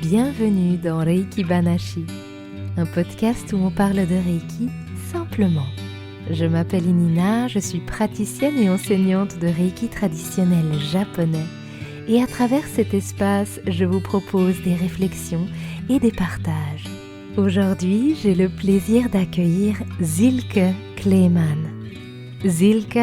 Bienvenue dans Reiki Banashi, un podcast où on parle de Reiki simplement. Je m'appelle Inina, je suis praticienne et enseignante de Reiki traditionnel japonais. Et à travers cet espace, je vous propose des réflexions et des partages. Aujourd'hui, j'ai le plaisir d'accueillir Silke Kleeman. Silke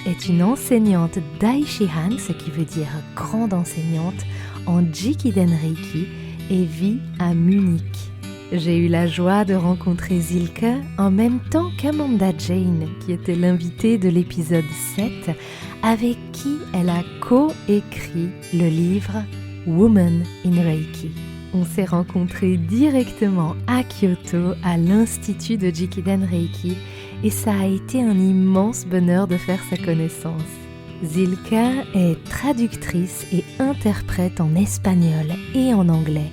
est une enseignante Daishihan, ce qui veut dire grande enseignante, en Jikiden Reiki et vit à Munich. J'ai eu la joie de rencontrer Silke en même temps qu'Amanda Jane, qui était l'invitée de l'épisode 7, avec qui elle a co-écrit le livre Woman in Reiki. On s'est rencontrés directement à Kyoto, à l'Institut de Jikiden Reiki, et ça a été un immense bonheur de faire sa connaissance. Silke est traductrice et interprète en espagnol et en anglais.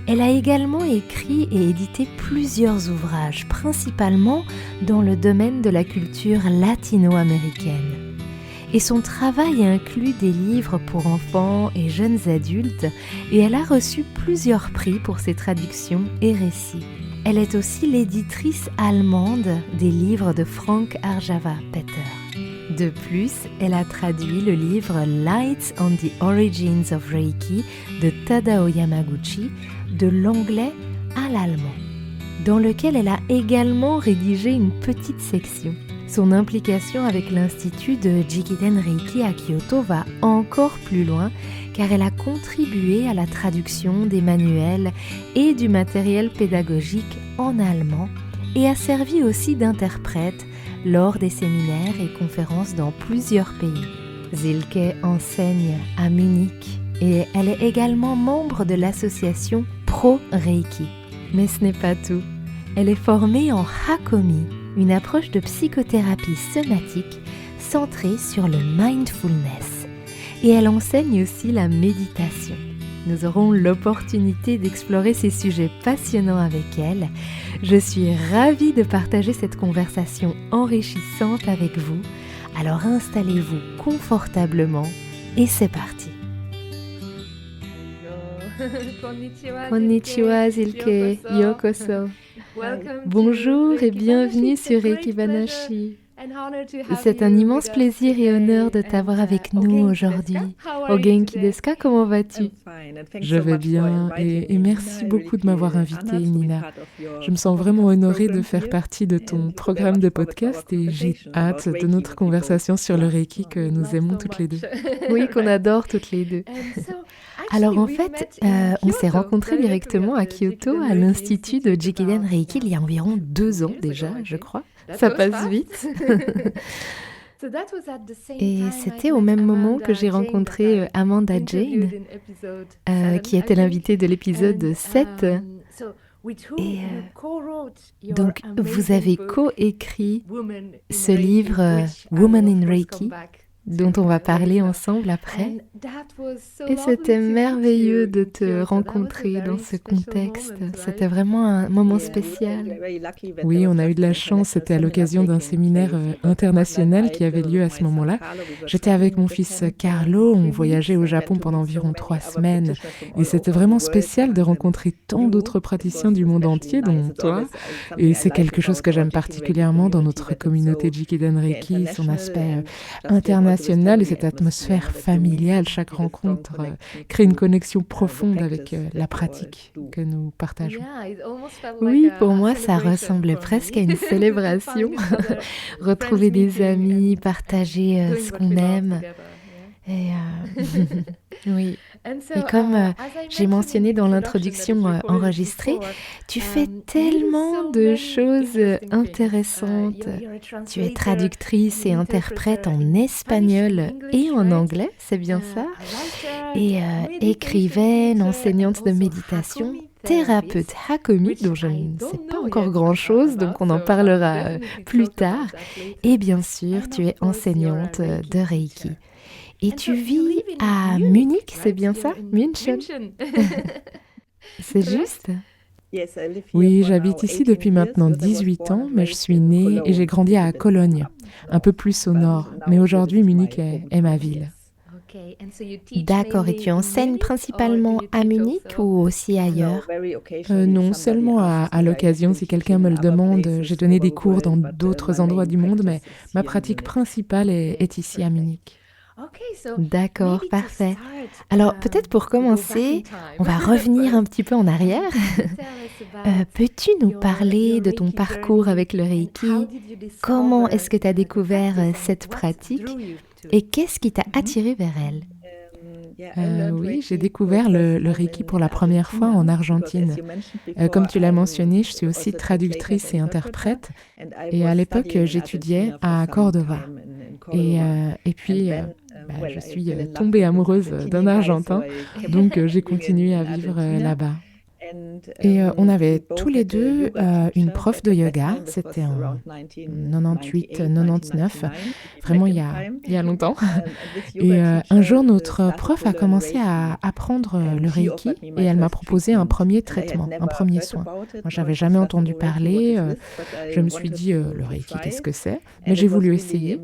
Elle a également écrit et édité plusieurs ouvrages, principalement dans le domaine de la culture latino-américaine. Et son travail inclut des livres pour enfants et jeunes adultes, et elle a reçu plusieurs prix pour ses traductions et récits. Elle est aussi l'éditrice allemande des livres de Frank Arjava Peter. De plus, elle a traduit le livre Lights on the Origins of Reiki de Tadao Yamaguchi de l'anglais à l'allemand, dans lequel elle a également rédigé une petite section. Son implication avec l'Institut de Jikiden Reiki à Kyoto va encore plus loin car elle a contribué à la traduction des manuels et du matériel pédagogique en allemand et a servi aussi d'interprète lors des séminaires et conférences dans plusieurs pays. Silke enseigne à Munich et elle est également membre de l'association Pro Reiki. Mais ce n'est pas tout. Elle est formée en Hakomi, une approche de psychothérapie somatique centrée sur le mindfulness. Et elle enseigne aussi la méditation. Nous aurons l'opportunité d'explorer ces sujets passionnants avec elle. Je suis ravie de partager cette conversation enrichissante avec vous. Alors installez-vous confortablement et c'est parti. Konnichiwa Silke, yokoso. Bonjour et bienvenue sur Reiki Banashi. C'est un immense plaisir et honneur de t'avoir avec nous aujourd'hui. O genki desu ka, comment vas-tu? Je vais bien et merci beaucoup de m'avoir invitée, Nina. Je me sens vraiment honorée de faire partie de ton programme de podcast et j'ai hâte de notre conversation sur le Reiki que nous aimons toutes les deux. Oui, qu'on adore toutes les deux. Alors en fait, on s'est rencontrés directement à Kyoto, à l'Institut de Jikiden Reiki, il y a environ 2 ans déjà, je crois. Ça passe vite. Et c'était au même moment que j'ai rencontré Amanda Jane, qui était l'invitée de l'épisode 7. Et donc, vous avez co-écrit ce livre Woman in Reiki, dont on va parler ensemble après. Et c'était merveilleux de te rencontrer dans ce contexte. C'était vraiment un moment spécial. Oui, on a eu de la chance. C'était à l'occasion d'un séminaire international qui avait lieu à ce moment-là. J'étais avec mon fils Carlo. On voyageait au Japon pendant environ 3 semaines. Et c'était vraiment spécial de rencontrer tant d'autres praticiens du monde entier, dont toi. Et c'est quelque chose que j'aime particulièrement dans notre communauté Jikiden Reiki, son aspect international et cette atmosphère familiale. Chaque rencontre crée une connexion profonde avec la pratique que nous partageons. Oui, pour moi, ça ressemble presque à une célébration. Retrouver des amis, partager ce qu'on aime. Et oui. Et comme j'ai mentionné dans l'introduction enregistrée, tu fais tellement de choses intéressantes. Tu es traductrice et interprète en espagnol et en anglais, c'est bien ça? Et écrivaine, enseignante de méditation, thérapeute Hakomi, dont je ne sais pas encore grand-chose, donc on en parlera plus tard. Et bien sûr, tu es enseignante de Reiki. Et tu vis à Munich, c'est bien ça? München. C'est juste? Oui, j'habite ici depuis maintenant 18 ans, mais je suis née et j'ai grandi à Cologne, un peu plus au nord. Mais aujourd'hui, Munich est ma ville. D'accord, et tu enseignes principalement à Munich ou aussi ailleurs? Non, seulement à l'occasion, si quelqu'un me le demande, j'ai donné des cours dans d'autres endroits du monde, mais ma pratique principale est ici à Munich. D'accord, parfait. Alors peut-être pour commencer, on va revenir un petit peu en arrière. Peux-tu nous parler de ton parcours avec le Reiki? Comment est-ce que tu as découvert cette pratique et qu'est-ce qui t'a attiré vers elle? Oui, j'ai découvert le Reiki pour la première fois en Argentine. Comme tu l'as mentionné, je suis aussi traductrice et interprète. Et à l'époque, j'étudiais à Cordova. Et puis, je suis tombée amoureuse d'un Argentin, donc j'ai continué à vivre là-bas. Et on avait tous les deux une prof de yoga, c'était en 98-99, vraiment il y a longtemps. Et un jour, notre prof a commencé à apprendre le Reiki et elle m'a proposé un premier traitement, un premier soin. Moi, j'avais jamais entendu parler, je me suis dit, le Reiki, qu'est-ce que c'est? Mais j'ai voulu essayer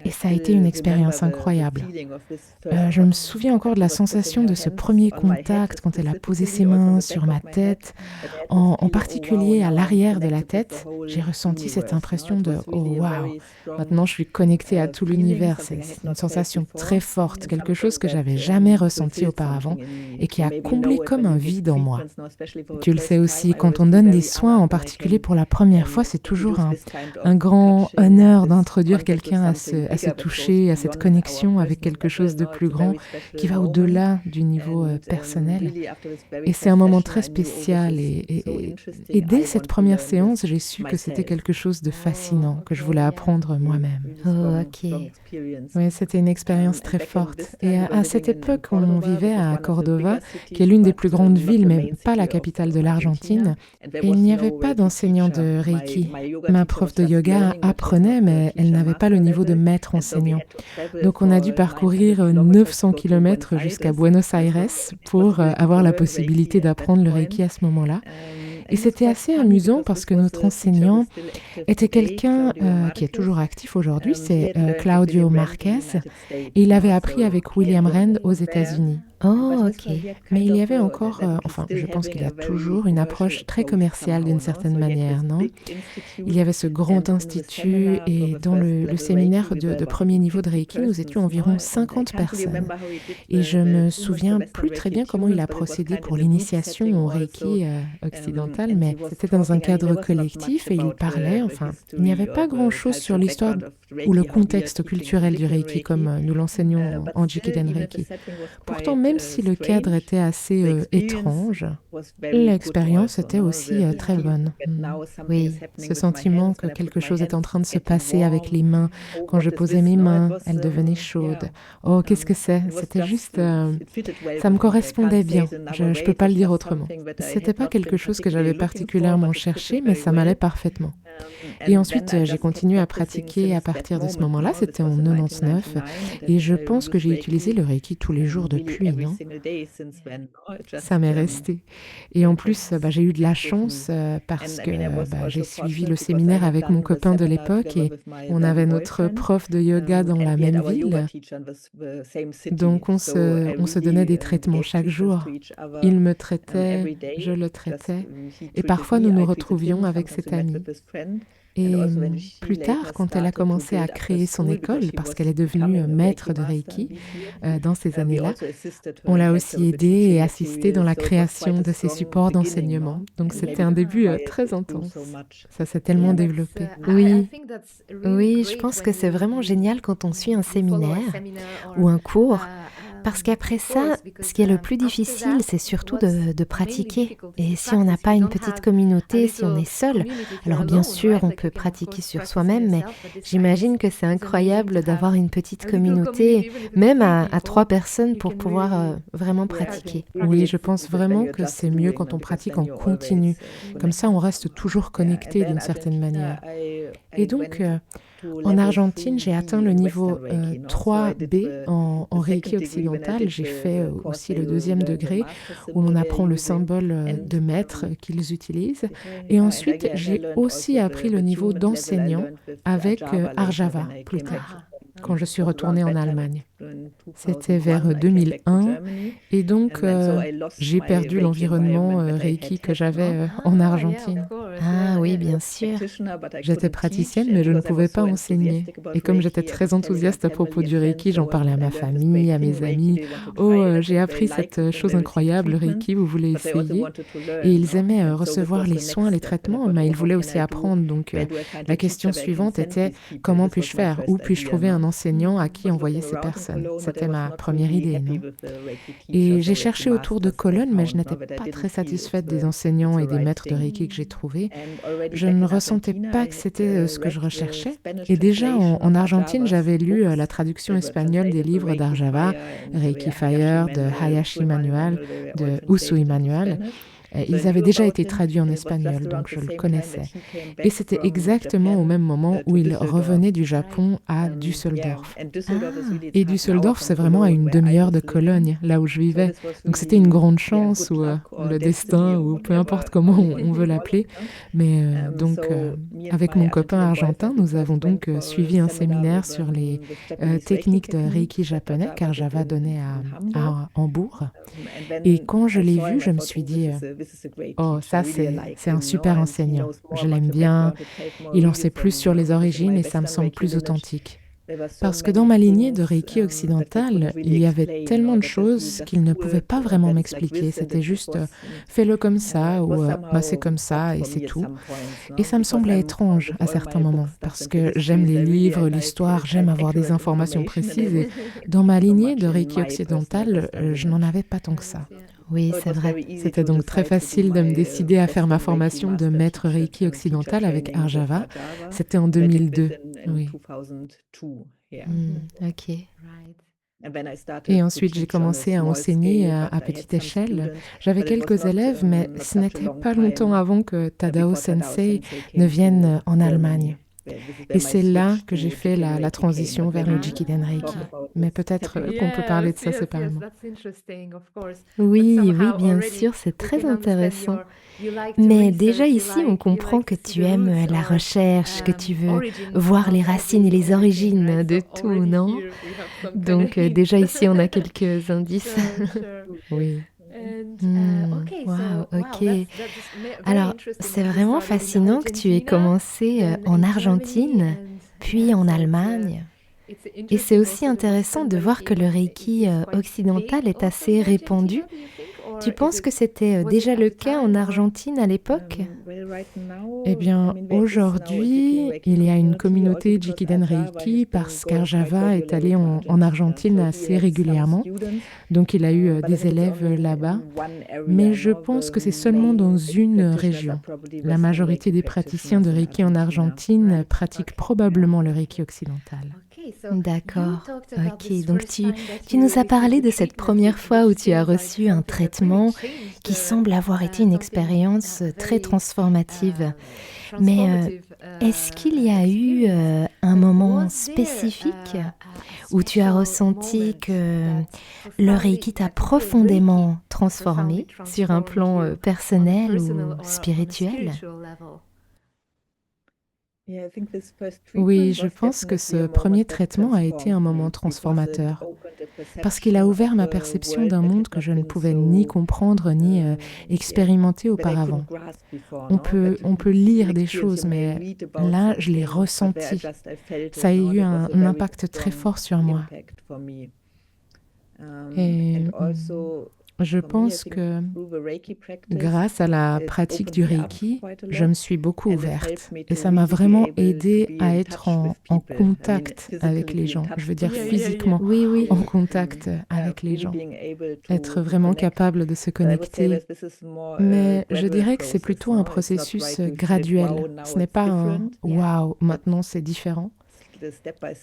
et ça a été une expérience incroyable. Je me souviens encore de la sensation de ce premier contact quand elle a posé ses mains sur ma tête, en particulier à l'arrière de la tête. J'ai ressenti cette impression de «Oh waouh, maintenant je suis connectée à tout l'univers». C'est une sensation très forte, quelque chose que j'avais jamais ressenti auparavant et qui a comblé comme un vide en moi. Tu le sais aussi, quand on donne des soins, en particulier pour la première fois, c'est toujours un grand honneur d'introduire quelqu'un à ce toucher, à cette connexion avec quelque chose de plus grand qui va au-delà du niveau personnel. Et c'est un moment très spécial et dès cette première séance, j'ai su que c'était quelque chose de fascinant, que je voulais apprendre moi-même. Oh, ok. Oui, c'était une expérience très forte. Et à cette époque, on vivait à Cordova, qui est l'une des plus grandes villes, mais pas la capitale de l'Argentine. Et il n'y avait pas d'enseignant de Reiki. Ma prof de yoga apprenait, mais elle n'avait pas le niveau de maître enseignant. Donc on a dû parcourir 900 kilomètres jusqu'à Buenos Aires pour avoir la possibilité d'apprendre le Reiki à ce moment-là. Et c'était assez amusant parce que notre enseignant était quelqu'un qui est toujours actif aujourd'hui, c'est Claudio Marquez, et il avait appris avec William Rand aux États-Unis. Oh, ok. Mais il y avait encore, enfin, je pense qu'il y a toujours une approche très commerciale d'une certaine manière, non? Il y avait ce grand institut et dans le séminaire de premier niveau de Reiki, nous étions environ 50 personnes. Et je me souviens plus très bien comment il a procédé pour l'initiation au Reiki occidental, mais c'était dans un cadre collectif et il parlait, enfin, il n'y avait pas grand-chose sur l'histoire ou le contexte culturel du Reiki comme nous l'enseignons en Jikiden Reiki. Pourtant, même si le cadre était assez étrange, l'expérience était aussi très bonne. Oui. Ce sentiment que quelque chose est en train de se passer avec les mains. Quand je posais mes mains, elles devenaient chaudes. Oh, qu'est-ce que c'est? C'était juste... ça me correspondait bien. Je ne peux pas le dire autrement. C'était pas quelque chose que j'avais particulièrement cherché, mais ça m'allait parfaitement. Et ensuite, j'ai continué à pratiquer à partir de ce moment-là. C'était en 99. Et je pense que j'ai utilisé le Reiki tous les jours depuis, non? Ça m'est resté. Et en plus, j'ai eu de la chance parce que j'ai suivi le séminaire avec mon copain de l'époque et on avait notre prof de yoga dans la même ville. Donc on se donnait des traitements chaque jour. Il me traitait, je le traitais. Et parfois, nous nous retrouvions avec cet ami. Et plus tard, quand elle a commencé à créer son école, parce qu'elle est devenue maître de Reiki dans ces années-là, on l'a aussi aidée et assistée dans la création de ses supports d'enseignement. Donc c'était un début très intense. Ça s'est tellement développé. Oui, oui, je pense que c'est vraiment génial quand on suit un séminaire ou un cours. Parce qu'après ça, ce qui est le plus difficile, c'est surtout de pratiquer. Et si on n'a pas une petite communauté, si on est seul, alors bien sûr, on peut pratiquer sur soi-même, mais j'imagine que c'est incroyable d'avoir une petite communauté, même à 3 personnes pour pouvoir vraiment pratiquer. Oui, je pense vraiment que c'est mieux quand on pratique en continu. Comme ça, on reste toujours connecté d'une certaine manière. Et donc, En Argentine, j'ai atteint le niveau 3B en Reiki occidental. J'ai fait aussi le deuxième degré où on apprend le symbole de maître qu'ils utilisent. Et ensuite, j'ai aussi appris le niveau d'enseignant avec Arjava plus tard, quand je suis retournée en Allemagne. C'était vers 2001 et donc j'ai perdu l'environnement Reiki que j'avais en Argentine. Ah oui, bien sûr. J'étais praticienne, mais je ne pouvais pas enseigner. Et comme j'étais très enthousiaste à propos du Reiki, j'en parlais à ma famille, à mes amis. Oh, j'ai appris cette chose incroyable, le Reiki, vous voulez essayer? Et ils aimaient recevoir les soins, les traitements, mais ils voulaient aussi apprendre. Donc la question suivante était, comment puis-je faire? Où puis-je trouver un enseignant à qui envoyer ces personnes? C'était ma première idée, non? Et j'ai cherché autour de Cologne, mais je n'étais pas très satisfaite des enseignants et des maîtres de Reiki que j'ai trouvés. Je ne ressentais pas que c'était ce que je recherchais. Et déjà, en Argentine, j'avais lu la traduction espagnole des livres d'Arjava, Reiki Fire, de Hayashi Manuel, de Usui Manuel. Ils avaient déjà été traduits en espagnol, donc je le connaissais. Et c'était exactement au même moment où il revenait du Japon à Düsseldorf. Et Düsseldorf, c'est vraiment à une demi-heure de Cologne, là où je vivais. Donc c'était une grande chance, ou le destin, ou peu importe comment on veut l'appeler. Mais avec mon copain argentin, nous avons donc suivi un séminaire sur les techniques de Reiki japonais qu'Arjava donnait à Hambourg. Et quand je l'ai vu, je me suis dit... Oh, ça c'est un super enseignant. Je l'aime bien. Il en sait plus sur les origines et ça me semble plus authentique. Parce que dans ma lignée de Reiki occidental, il y avait tellement de choses qu'il ne pouvait pas vraiment m'expliquer. C'était juste fais-le comme ça ou c'est comme ça et c'est tout. Et ça me semblait étrange à certains moments parce que j'aime les livres, l'histoire, j'aime avoir des informations précises. Et dans ma lignée de Reiki occidental, je n'en avais pas tant que ça. Oui, c'est vrai. C'était donc très facile de me décider à faire ma formation de maître Reiki occidental avec Arjava. C'était en 2002. Oui. Ok. Et ensuite, j'ai commencé à enseigner à petite échelle. J'avais quelques élèves, mais ce n'était pas longtemps avant que Tadao Sensei ne vienne en Allemagne. Et c'est là que j'ai fait la transition vers le Jikiden Reiki. Mais peut-être qu'on peut parler de ça séparément. Oui, oui, bien sûr, c'est très intéressant. Mais déjà ici, on comprend que tu aimes la recherche, que tu veux voir les racines et les origines de tout, non? Donc déjà ici, on a quelques indices. Oui. Wow, ok. Alors, c'est vraiment fascinant que tu aies commencé en Argentine, puis en Allemagne. Et c'est aussi intéressant de voir que le Reiki occidental est assez répandu. Tu penses que c'était déjà le cas en Argentine à l'époque? Eh bien, aujourd'hui, il y a une communauté Jikiden Reiki parce qu'Arjava est allé en Argentine assez régulièrement. Donc, il a eu des élèves là-bas. Mais je pense que c'est seulement dans une région. La majorité des praticiens de Reiki en Argentine pratiquent probablement le Reiki occidental. D'accord, ok. Donc tu nous as parlé de cette première fois où tu as reçu un traitement qui semble avoir été une expérience très transformative. Mais est-ce qu'il y a eu un moment spécifique où tu as ressenti que le Reiki t'a profondément transformé sur un plan personnel ou spirituel? Oui, je pense que ce premier traitement a été un moment transformateur parce qu'il a ouvert ma perception d'un monde que je ne pouvais ni comprendre ni expérimenter auparavant. On peut lire des choses, mais là, je l'ai ressenti. Ça a eu un impact très fort sur moi. Et je pense que grâce à la pratique du Reiki, je me suis beaucoup ouverte et ça m'a vraiment aidée à être en contact avec les gens. Je veux dire physiquement en contact avec les gens, être vraiment capable de se connecter. Mais je dirais que c'est plutôt un processus graduel. Ce n'est pas un « waouh, maintenant c'est différent ».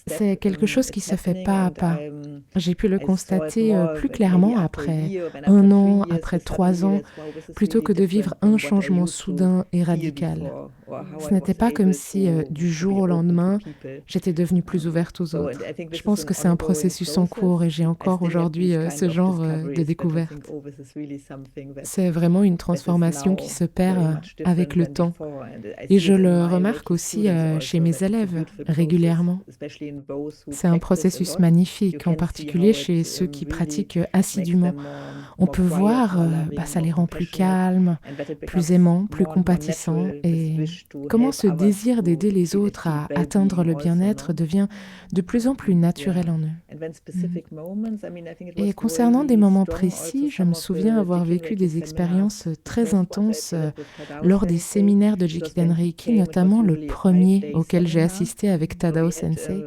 C'est quelque chose qui se fait pas à pas. J'ai pu le constater plus clairement après 1 an, après 3 ans, plutôt que de vivre un changement soudain et radical. Ce n'était pas comme si du jour au lendemain, j'étais devenue plus ouverte aux autres. Je pense que c'est un processus en cours et j'ai encore aujourd'hui ce genre de découverte. C'est vraiment une transformation qui s'opère avec le temps. Et je le remarque aussi chez mes élèves régulièrement. C'est un processus magnifique, en particulier chez ceux qui pratiquent assidûment. On peut voir, ça les rend plus calmes, plus aimants, plus compatissants. Et comment ce désir d'aider les autres à atteindre le bien-être devient de plus en plus naturel en eux. Et concernant des moments précis, je me souviens avoir vécu des expériences très intenses lors des séminaires de Jikiden Reiki, notamment le premier auquel j'ai assisté avec Tadao Sensei.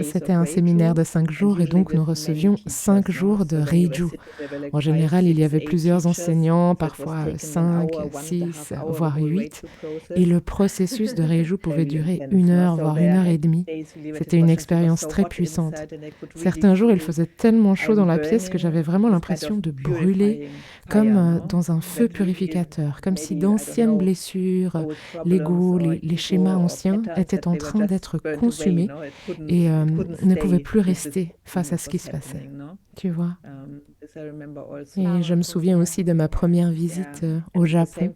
C'était un séminaire de 5 jours et donc nous recevions 5 jours de Reiju. En général, il y avait plusieurs enseignants, parfois 5, 6, voire 8. Et le processus de Reiju pouvait durer 1 heure, voire 1 heure et demie. C'était une expérience très puissante. Certains jours, il faisait tellement chaud dans la pièce que j'avais vraiment l'impression de brûler comme dans un feu purificateur, comme si d'anciennes blessures, l'ego, les schémas anciens étaient en train d'être consumés et ne pouvaient plus rester face à ce qui se passait. Tu vois. Et je me souviens aussi de ma première visite au Japon.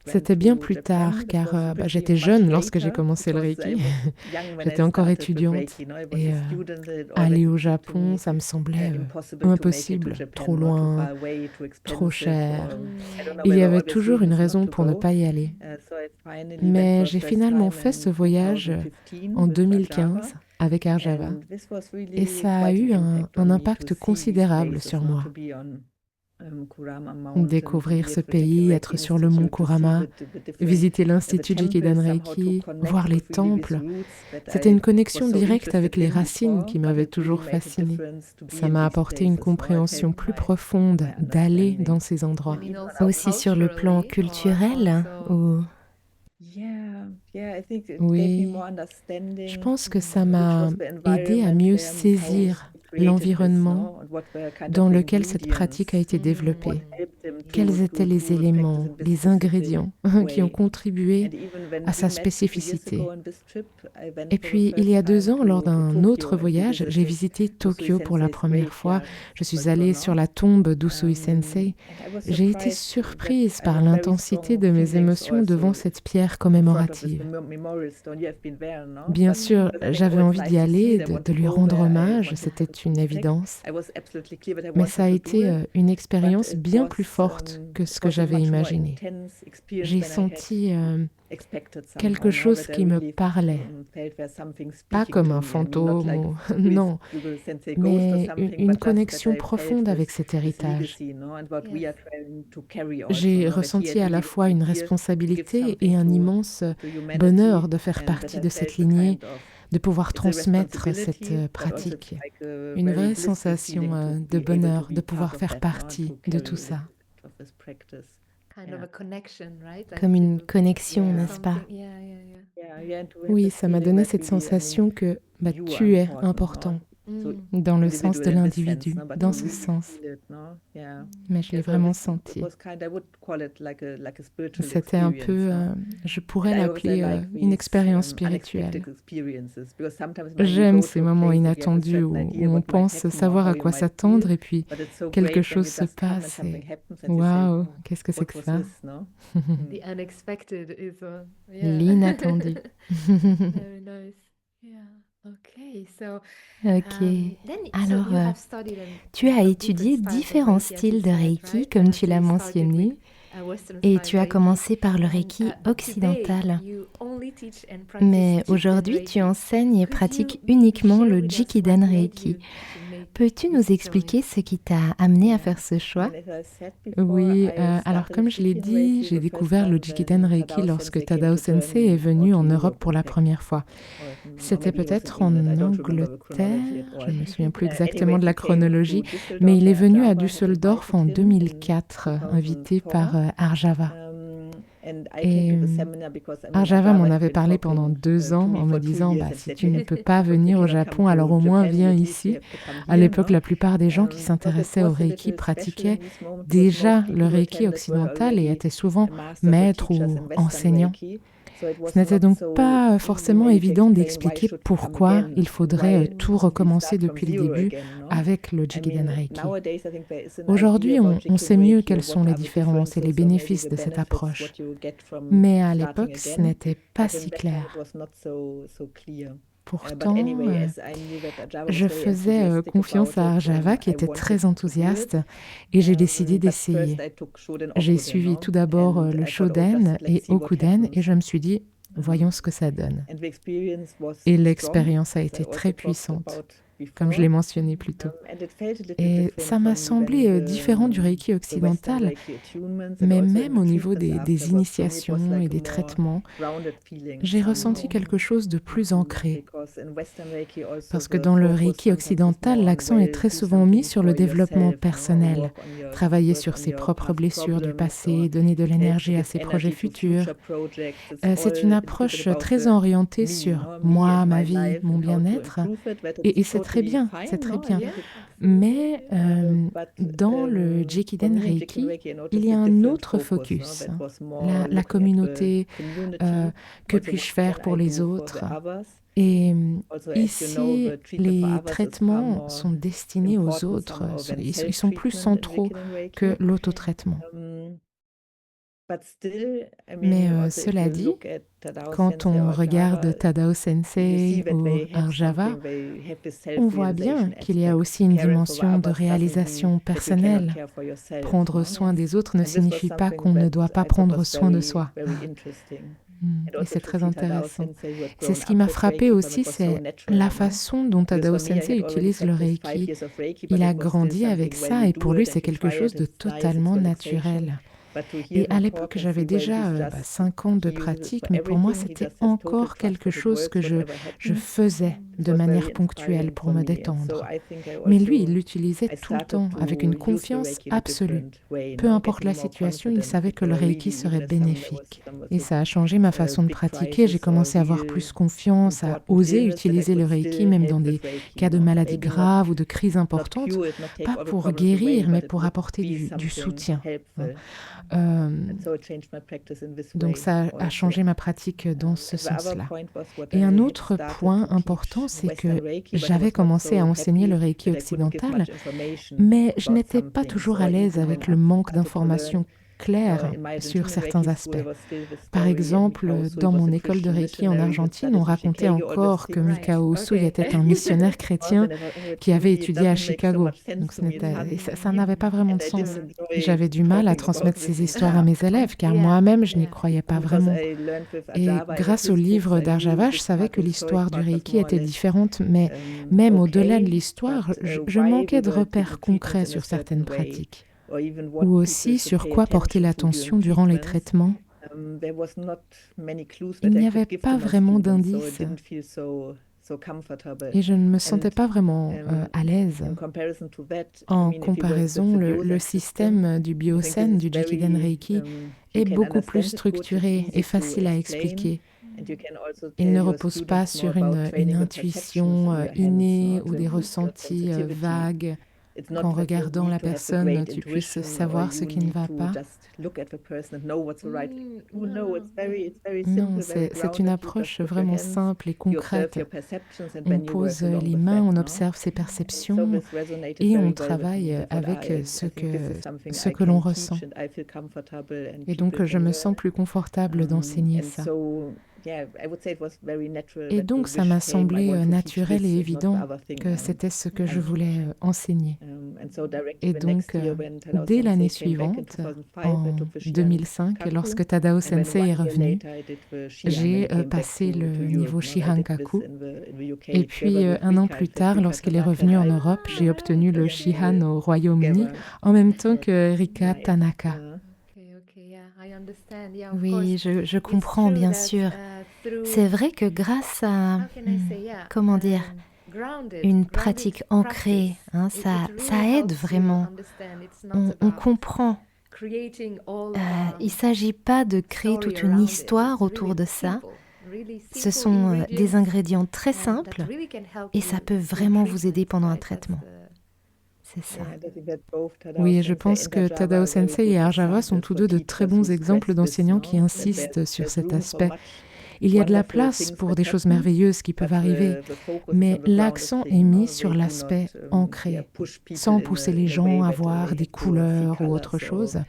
C'était bien plus tard, car j'étais jeune lorsque j'ai commencé le Reiki. J'étais encore étudiante. Et aller au Japon, ça me semblait impossible, trop loin, trop cher. Il y avait toujours une raison pour ne pas y aller. Mais j'ai finalement fait ce voyage en 2015 avec Arjava. Et ça a eu un impact considérable sur moi. Découvrir ce pays, être sur le mont Kurama, visiter l'Institut Jikiden Reiki, voir les temples, c'était une connexion directe avec les racines qui m'avaient toujours fascinée. Ça m'a apporté une compréhension plus profonde d'aller dans ces endroits. Aussi sur le plan culturel ou... Oui, je pense que ça m'a aidé à mieux saisir l'environnement dans lequel cette pratique a été développée. Quels étaient les éléments, les ingrédients qui ont contribué à sa spécificité. Et puis, il y a 2 ans, lors d'un autre voyage, j'ai visité Tokyo pour la première fois. Je suis allée sur la tombe d'Usui Sensei. J'ai été surprise par l'intensité de mes émotions devant cette pierre commémorative. Bien sûr, j'avais envie d'y aller, de lui rendre hommage, c'était une évidence. Mais ça a été une expérience bien plus forte que ce que j'avais imaginé. J'ai senti quelque chose qui me parlait, pas comme un fantôme, non, mais une connexion profonde avec cet héritage. J'ai ressenti à la fois une responsabilité et un immense bonheur de faire partie de cette lignée, de pouvoir transmettre cette pratique. Une vraie sensation de bonheur, de pouvoir faire partie de tout ça. Comme une connexion, n'est-ce pas? Oui, ça m'a donné cette sensation que tu es important. Dans le sens de l'individu, dans ce sens. Mais je l'ai vraiment senti. C'était un peu, je pourrais l'appeler une expérience spirituelle. J'aime ces moments inattendus où on pense savoir à quoi s'attendre et puis quelque chose se passe et waouh, qu'est-ce que c'est que ça? L'inattendu. Ok. Alors, tu as étudié différents styles de Reiki, comme tu l'as mentionné, et tu as commencé par le Reiki occidental. Mais aujourd'hui, tu enseignes et pratiques uniquement le Jikiden Reiki. Peux-tu nous expliquer ce qui t'a amené à faire ce choix? Oui, alors comme je l'ai dit, j'ai découvert le Jikiden Reiki lorsque Tadao Sensei est venu en Europe pour la première fois. C'était peut-être en Angleterre, je ne me souviens plus exactement de la chronologie, mais il est venu à Düsseldorf en 2004, invité par Arjava. Et Arjava m'en avait parlé pendant 2 ans en me disant si tu ne peux pas venir au Japon, alors au moins viens ici. À l'époque, la plupart des gens qui s'intéressaient au Reiki pratiquaient déjà le Reiki occidental et étaient souvent maîtres ou enseignants. Ce n'était donc pas forcément évident d'expliquer pourquoi il faudrait tout recommencer depuis le début avec le Jikiden Reiki. Aujourd'hui, on sait mieux quelles sont les différences et les bénéfices de cette approche. Mais à l'époque, ce n'était pas si clair. Pourtant, je faisais confiance à Arjava qui était très enthousiaste et j'ai décidé d'essayer. J'ai suivi tout d'abord le Shoden et Okuden et je me suis dit, voyons ce que ça donne. Et l'expérience a été très puissante, comme je l'ai mentionné plus tôt. Et ça m'a semblé différent du Reiki occidental, mais même au niveau des initiations et des traitements, j'ai ressenti quelque chose de plus ancré. Parce que dans le Reiki occidental, l'accent est très souvent mis sur le développement personnel, travailler sur ses propres blessures du passé, donner de l'énergie à ses projets futurs. C'est une approche très orientée sur moi, ma vie, mon bien-être, et c'est très bien, c'est très bien. Mais dans le Jikiden Reiki, il y a un autre focus, la communauté, que puis-je faire pour les autres. Et ici, les traitements sont destinés aux autres, ils sont plus centraux que l'autotraitement. Mais cela dit, quand on regarde Tadao Sensei ou Arjava, on voit bien qu'il y a aussi une dimension de réalisation personnelle. Prendre soin des autres ne signifie pas qu'on ne doit pas prendre soin de soi. Et c'est très intéressant. C'est ce qui m'a frappé aussi, c'est la façon dont Tadao Sensei utilise le Reiki. Il a grandi avec ça et pour lui, c'est quelque chose de totalement naturel. Et à l'époque, j'avais déjà 5 ans de pratique, mais pour moi, c'était encore quelque chose que je faisais de manière ponctuelle pour me détendre. Mais lui, il l'utilisait tout le temps, avec une confiance absolue. Peu importe la situation, il savait que le Reiki serait bénéfique. Et ça a changé ma façon de pratiquer. J'ai commencé à avoir plus confiance, à oser utiliser le Reiki, même dans des cas de maladies graves ou de crises importantes, pas pour guérir, mais pour apporter du soutien. Donc ça a changé ma pratique dans ce sens-là. Et un autre point important, c'est que j'avais commencé à enseigner le Reiki occidental, mais je n'étais pas toujours à l'aise avec le manque d'informations clair sur certains aspects. Par exemple, dans mon école de Reiki en Argentine, on racontait encore que Mikao Usui était un missionnaire chrétien qui avait étudié à Chicago. Donc ça n'avait pas vraiment de sens. J'avais du mal à transmettre ces histoires à mes élèves, car moi-même, je n'y croyais pas vraiment. Et grâce au livre d'Arjava, je savais que l'histoire du Reiki était différente, mais même au-delà de l'histoire, je manquais de repères concrets sur certaines pratiques. Ou aussi sur quoi porter l'attention durant les traitements. Il n'y avait pas vraiment d'indices et je ne me sentais pas vraiment à l'aise. En comparaison, le système du Byosen, du Jikiden Reiki, est beaucoup plus structuré et facile à expliquer. Il ne repose pas sur une intuition innée ou des ressentis vagues. Qu'en regardant la personne, tu puisses savoir ce qui ne va pas. Non, c'est une approche vraiment simple et concrète. On pose les mains, on observe ses perceptions et on travaille avec ce que l'on ressent. Et donc, je me sens plus confortable d'enseigner ça. Et donc, ça m'a semblé naturel et évident que c'était ce que je voulais enseigner. Et donc, dès l'année suivante, en 2005, lorsque Tadao Sensei est revenu, j'ai passé le niveau Shihankaku. Et puis, 1 an plus tard, lorsqu'il est revenu en Europe, j'ai obtenu le Shihan au Royaume-Uni, en même temps que Rika Tanaka. Oui, je comprends, bien sûr. C'est vrai que grâce à, comment dire, une pratique ancrée, ça aide vraiment. On comprend Il ne s'agit pas de créer toute une histoire autour de ça. Ce sont des ingrédients très simples et ça peut vraiment vous aider pendant un traitement. C'est ça. Oui, et je pense que Tadao Sensei et Arjava sont tous deux de très bons exemples d'enseignants qui insistent sur cet aspect. Il y a de la place pour des choses merveilleuses qui peuvent arriver, mais l'accent est mis sur l'aspect ancré, sans pousser les gens à voir des couleurs ou autre chose.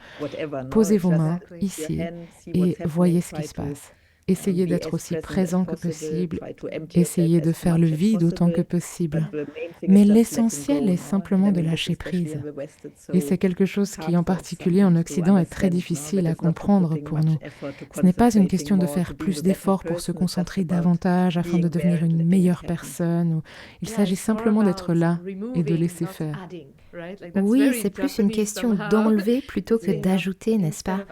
Posez vos mains ici et voyez ce qui se passe. Essayez d'être aussi présent que possible, essayez de faire le vide autant que possible. Mais l'essentiel est simplement de lâcher prise. Et c'est quelque chose qui, en particulier en Occident, est très difficile à comprendre pour nous. Ce n'est pas une question de faire plus d'efforts pour se concentrer davantage afin de devenir une meilleure personne. Il s'agit simplement d'être là et de laisser faire. Oui, c'est plus une question d'enlever plutôt que d'ajouter, n'est-ce pas?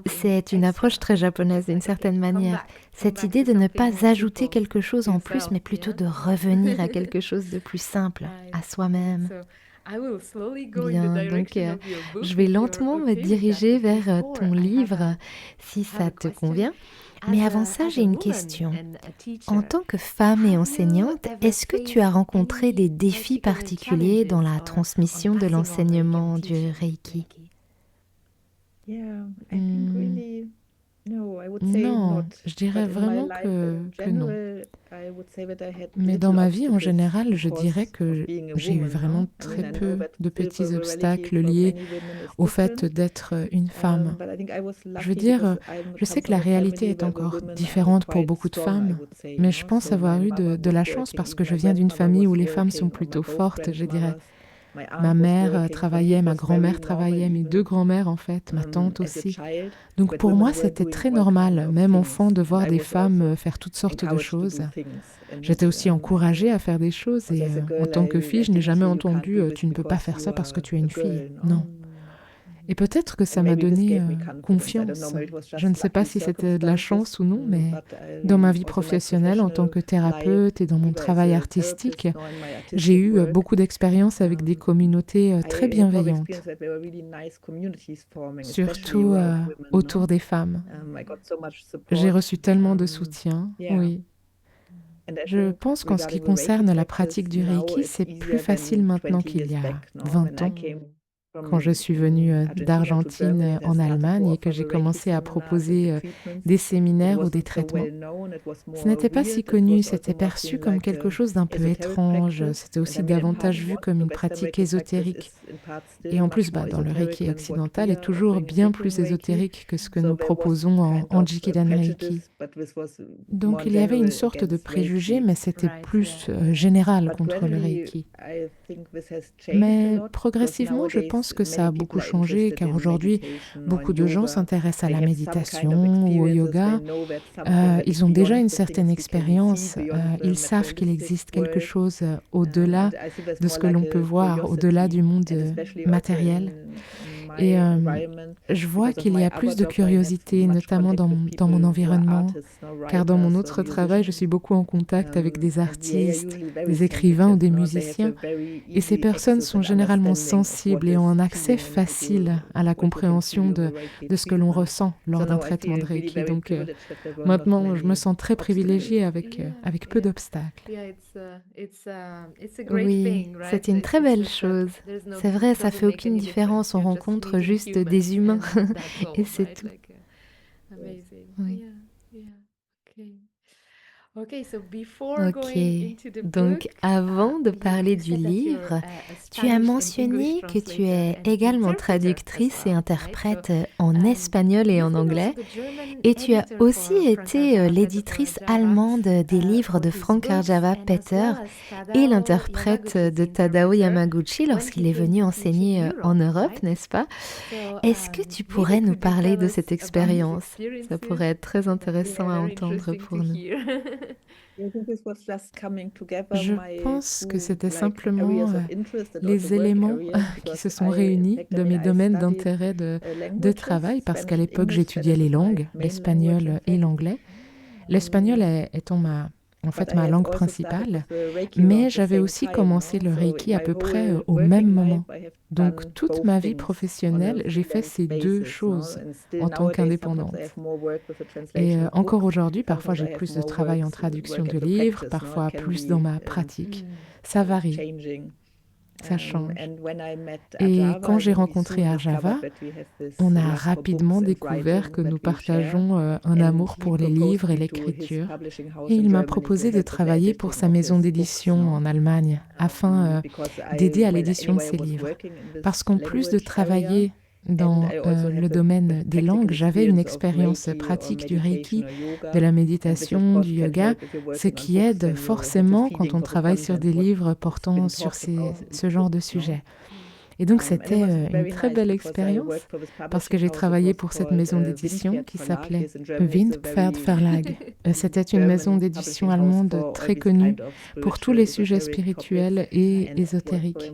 C'est une approche très japonaise d'une certaine manière. Cette idée de ne pas ajouter quelque chose en plus, mais plutôt de revenir à quelque chose de plus simple, à soi-même. Bien, donc je vais lentement me diriger vers ton livre, si ça te convient. Mais avant ça, j'ai une question. En tant que femme et enseignante, est-ce que tu as rencontré des défis particuliers dans la transmission de l'enseignement du Reiki? Non, je dirais vraiment que non. Mais dans ma vie en général, je dirais que j'ai eu vraiment très peu de petits obstacles liés au fait d'être une femme. Je veux dire, je sais que la réalité est encore différente pour beaucoup de femmes, mais je pense avoir eu de la chance parce que je viens d'une famille où les femmes sont plutôt fortes, je dirais. Ma mère travaillait, ma grand-mère travaillait, mes deux grands-mères en fait, ma tante aussi. Donc pour moi, c'était très normal, même enfant, de voir des femmes faire toutes sortes de choses. J'étais aussi encouragée à faire des choses et en tant que fille, je n'ai jamais entendu tu ne peux pas faire ça parce que tu es une fille. Non. Et peut-être que ça m'a donné confiance. Je ne sais pas si c'était de la chance ou non, mais dans ma vie professionnelle, en tant que thérapeute et dans mon travail artistique, j'ai eu beaucoup d'expériences avec des communautés très bienveillantes, surtout autour des femmes. J'ai reçu tellement de soutien, oui. Je pense qu'en ce qui concerne la pratique du Reiki, c'est plus facile maintenant qu'il y a 20 ans. Quand je suis venue d'Argentine en Allemagne et que j'ai commencé à proposer des séminaires ou des traitements, ce n'était pas si connu, c'était perçu comme quelque chose d'un peu étrange, c'était aussi davantage vu comme une pratique ésotérique. Et en plus, dans le Reiki occidental est toujours bien plus ésotérique que ce que nous proposons en Jikidan Reiki. Donc il y avait une sorte de préjugé, mais c'était plus général contre le Reiki. Mais progressivement, je pense que ça a beaucoup changé, car aujourd'hui, beaucoup de gens s'intéressent à la méditation ou au yoga. Ils ont déjà une certaine expérience, ils savent qu'il existe quelque chose au-delà de ce que l'on peut voir, au-delà du monde matériel. Et je vois qu'il y a plus de curiosité, notamment dans mon environnement, car dans mon autre travail, je suis beaucoup en contact avec des artistes, des écrivains ou des musiciens, et ces personnes sont généralement sensibles et ont un accès facile à la compréhension de ce que l'on ressent lors d'un traitement de Reiki. Donc maintenant, je me sens très privilégiée avec peu d'obstacles. Oui, c'est une très belle chose. C'est vrai, ça fait aucune différence, on rencontre juste des humains et c'est tout. Oui. Ok, donc avant de parler du livre, tu as mentionné que tu es également traductrice et interprète en espagnol et en anglais, et tu as aussi été l'éditrice allemande des livres de Frank Arjava Peter et l'interprète de Tadao Yamaguchi lorsqu'il est venu enseigner en Europe, n'est-ce pas? Est-ce que tu pourrais nous parler de cette expérience? Ça pourrait être très intéressant à entendre pour nous. Je pense que c'était simplement les éléments qui se sont réunis de mes domaines d'intérêt de travail, parce qu'à l'époque j'étudiais les langues, l'espagnol et l'anglais. L'espagnol étant en fait ma langue principale, mais j'avais aussi commencé le Reiki à peu près au même moment. Donc toute ma vie professionnelle, j'ai fait ces deux choses en tant qu'indépendante. Et encore aujourd'hui, parfois j'ai plus de travail en traduction de livres, parfois plus dans ma pratique. Ça varie, ça change. Et quand j'ai rencontré Arjava, on a rapidement découvert que nous partageons un amour pour les livres et l'écriture. Et il m'a proposé de travailler pour sa maison d'édition en Allemagne afin d'aider à l'édition de ses livres. Parce qu'en plus de travailler dans le domaine des langues, j'avais une expérience pratique du Reiki, de la méditation, du yoga, ce qui aide forcément quand on travaille sur des livres portant sur ce genre de sujet. Et donc c'était une très belle expérience parce que j'ai travaillé pour cette maison d'édition qui s'appelait Windpferd Verlag. C'était une maison d'édition allemande très connue pour tous les sujets spirituels et ésotériques.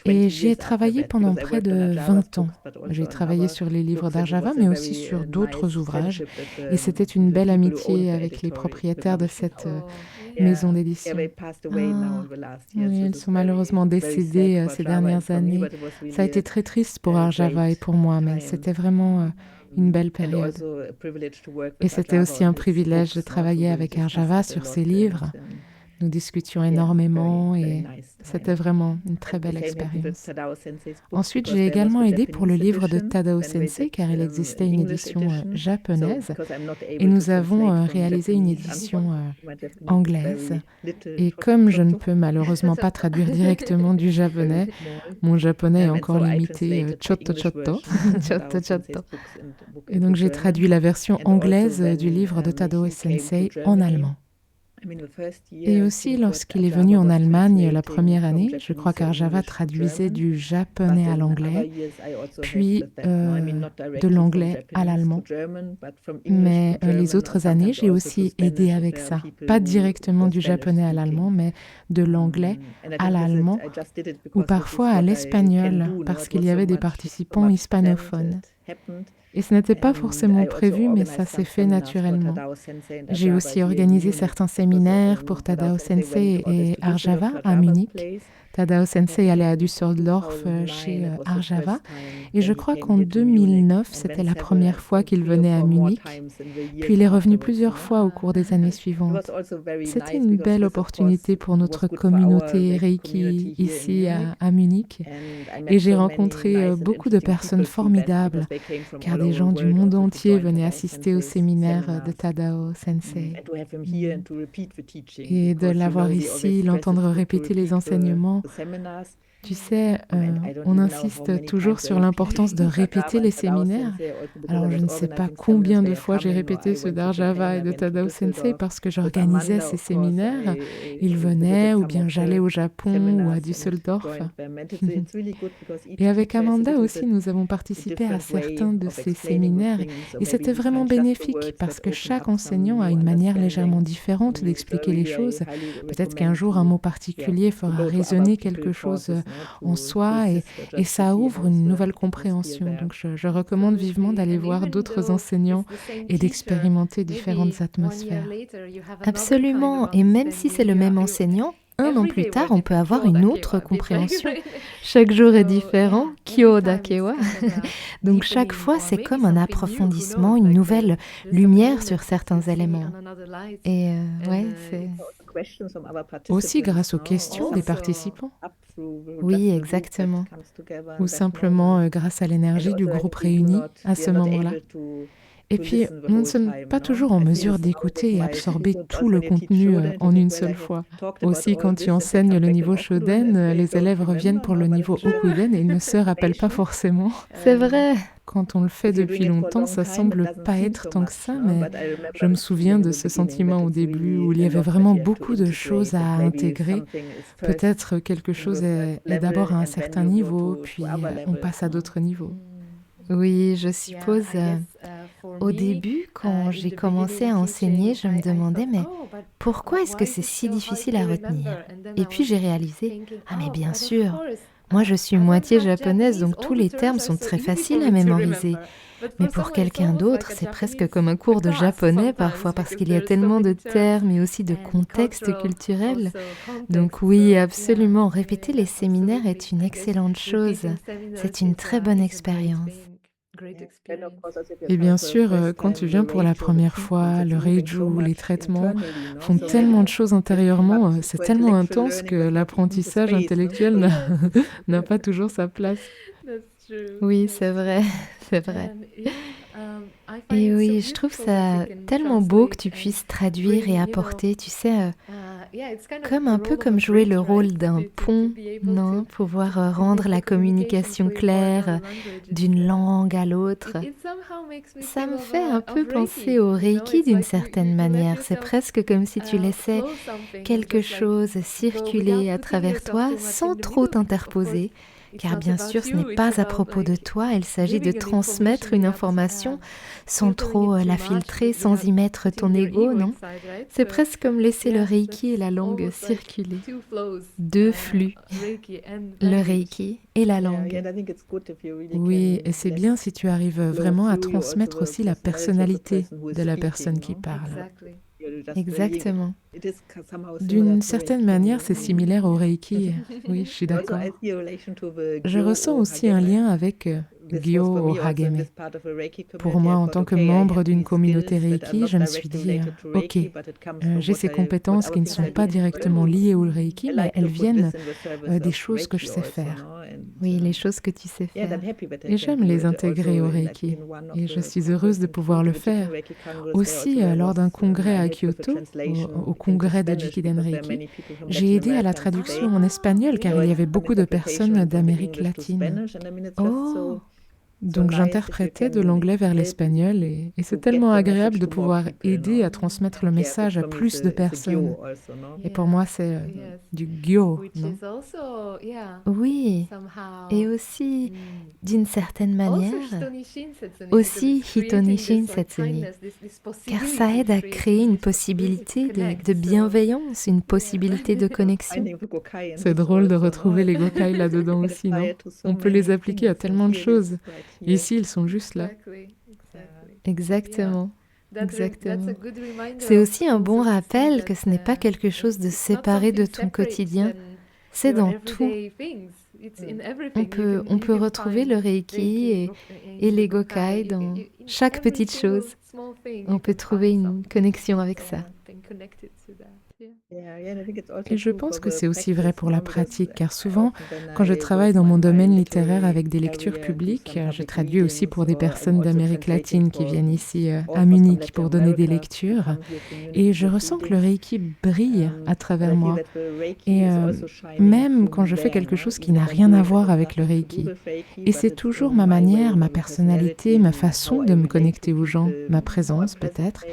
Et j'y ai travaillé pendant près de 20 ans. J'ai travaillé sur les livres d'Arjava, mais aussi sur d'autres ouvrages. Et c'était une belle amitié avec les propriétaires de cette maison d'édition. Oui, elles sont malheureusement décédées ces dernières années. Ça a été très triste pour Arjava et pour moi, mais c'était vraiment une belle période. Et c'était aussi un privilège de travailler avec Arjava sur ses livres. Nous discutions énormément et c'était vraiment une très belle expérience. Ensuite, j'ai également aidé pour le livre de Tadao Sensei car il existait une édition japonaise et nous avons réalisé une édition anglaise. Et comme je ne peux malheureusement pas traduire directement du japonais, mon japonais est encore limité chotto chotto. Chotto chotto. Et donc j'ai traduit la version anglaise du livre de Tadao Sensei en allemand. Et aussi, lorsqu'il est venu en Allemagne la première année, je crois qu'Arjava traduisait du japonais à l'anglais, puis de l'anglais à l'allemand. Mais les autres années, j'ai aussi aidé avec ça. Pas directement du japonais à l'allemand, mais de l'anglais à l'allemand ou parfois à l'espagnol, parce qu'il y avait des participants hispanophones. Et ce n'était pas forcément prévu, mais ça s'est fait naturellement. J'ai aussi organisé certains séminaires pour Tadao Sensei et Arjava à Munich. Tadao Sensei allait à Düsseldorf chez Arjava. Et je crois qu'en 2009, c'était la première fois qu'il venait à Munich. Puis il est revenu plusieurs fois au cours des années suivantes. C'était une belle opportunité pour notre communauté Reiki ici à Munich. Et j'ai rencontré beaucoup de personnes formidables, car des gens du monde entier venaient assister au séminaire de Tadao Sensei. Et de l'avoir ici, l'entendre répéter les enseignements, tu sais, on insiste toujours sur l'importance de répéter les séminaires. Alors, je ne sais pas combien de fois j'ai répété ceux d'Arjava et de Tadao Sensei parce que j'organisais ces séminaires. Ils venaient ou bien j'allais au Japon ou à Düsseldorf. Et avec Amanda aussi, nous avons participé à certains de ces séminaires et c'était vraiment bénéfique parce que chaque enseignant a une manière légèrement différente d'expliquer les choses. Peut-être qu'un jour, un mot particulier fera résonner quelque chose en soi et ça ouvre une nouvelle compréhension. Donc je recommande vivement d'aller voir d'autres enseignants et d'expérimenter différentes atmosphères. Absolument, et même si c'est le même enseignant, un an plus tard, on peut avoir une autre compréhension. Chaque jour est différent, Kyo Dakewa. Donc chaque fois, c'est comme un approfondissement, une nouvelle lumière sur certains éléments. Et ouais, c'est... Aussi grâce aux questions des participants. Oui, exactement. Ou simplement grâce à l'énergie du groupe réuni à ce moment-là. Et puis, nous ne sommes pas toujours en mesure d'écouter et absorber tout le contenu en une seule fois. Aussi, quand tu enseignes le niveau Shoden, les élèves reviennent pour le niveau Okuden et ils ne se rappellent pas forcément. C'est vrai. Quand on le fait depuis longtemps, ça semble pas être tant que ça, mais je me souviens de ce sentiment au début où il y avait vraiment beaucoup de choses à intégrer. Peut-être quelque chose est d'abord à un certain niveau, puis on passe à d'autres niveaux. Oui, je suppose. Au début, quand j'ai commencé à enseigner, je me demandais, mais pourquoi est-ce que c'est si difficile à retenir? Et puis j'ai réalisé, ah mais bien sûr, Moi, je suis moitié japonaise, donc tous les termes sont très faciles à mémoriser. Mais pour quelqu'un d'autre, c'est presque comme un cours de japonais parfois parce qu'il y a tellement de termes et aussi de contextes culturels. Donc oui, absolument, répéter les séminaires est une excellente chose. C'est une très bonne expérience. Et bien sûr, quand tu viens pour la première fois, le reiju, les traitements font tellement de choses intérieurement, c'est tellement intense que l'apprentissage intellectuel n'a pas toujours sa place. Oui, c'est vrai, c'est vrai. Et oui, je trouve ça tellement beau que tu puisses traduire et apporter, tu sais, comme un peu comme jouer le rôle d'un pont, non? Pouvoir rendre la communication claire d'une langue à l'autre. Ça me fait un peu penser au Reiki d'une certaine manière. C'est presque comme si tu laissais quelque chose circuler à travers toi sans trop t'interposer. Car bien sûr, ce n'est pas à propos de toi, il s'agit de transmettre une information sans trop la filtrer, sans y mettre ton ego, non? C'est presque comme laisser le Reiki et la langue circuler. Deux flux, le Reiki et la langue. Oui, et c'est bien si tu arrives vraiment à transmettre aussi la personnalité de la personne qui parle. Exactement. D'une certaine manière, c'est similaire au Reiki. Oui, je suis d'accord. Je ressens aussi un lien avec Gyo o Hageme. Pour moi, en tant que membre d'une communauté Reiki, je me suis dit, ok, j'ai ces compétences qui ne sont pas directement liées au Reiki, mais elles viennent des choses que je sais faire. Oui, les choses que tu sais faire. Et j'aime les intégrer au Reiki. Et je suis heureuse de pouvoir le faire. Aussi, lors d'un congrès à Kyoto, au congrès de Jikiden Reiki, j'ai aidé à la traduction en espagnol car il y avait beaucoup de personnes d'Amérique latine. Oh! Donc j'interprétais de l'anglais vers l'espagnol et c'est tellement agréable de pouvoir aider à transmettre le message à plus de personnes. Et pour moi, c'est du gyo, non? Oui, et aussi, d'une certaine manière, aussi Hitoni Shinsetsuni, car ça aide à créer une possibilité de bienveillance, une possibilité de connexion. C'est drôle de retrouver les gokai là-dedans aussi, non? On peut les appliquer à tellement de choses. Ici, ils sont juste là. Exactement. Exactement. C'est aussi un bon rappel que ce n'est pas quelque chose de séparé de ton quotidien. C'est dans tout. On peut retrouver le Reiki et les Gokai dans chaque petite chose. On peut trouver une connexion avec ça. Et je pense que c'est aussi vrai pour la pratique, car souvent, quand je travaille dans mon domaine littéraire avec des lectures publiques, je traduis aussi pour des personnes d'Amérique latine qui viennent ici à Munich pour donner des lectures. Et je ressens que le Reiki brille à travers moi. Et même quand je fais quelque chose qui n'a rien à voir avec le Reiki. Et c'est toujours ma manière, ma personnalité, ma façon de me connecter aux gens, ma présence peut-être.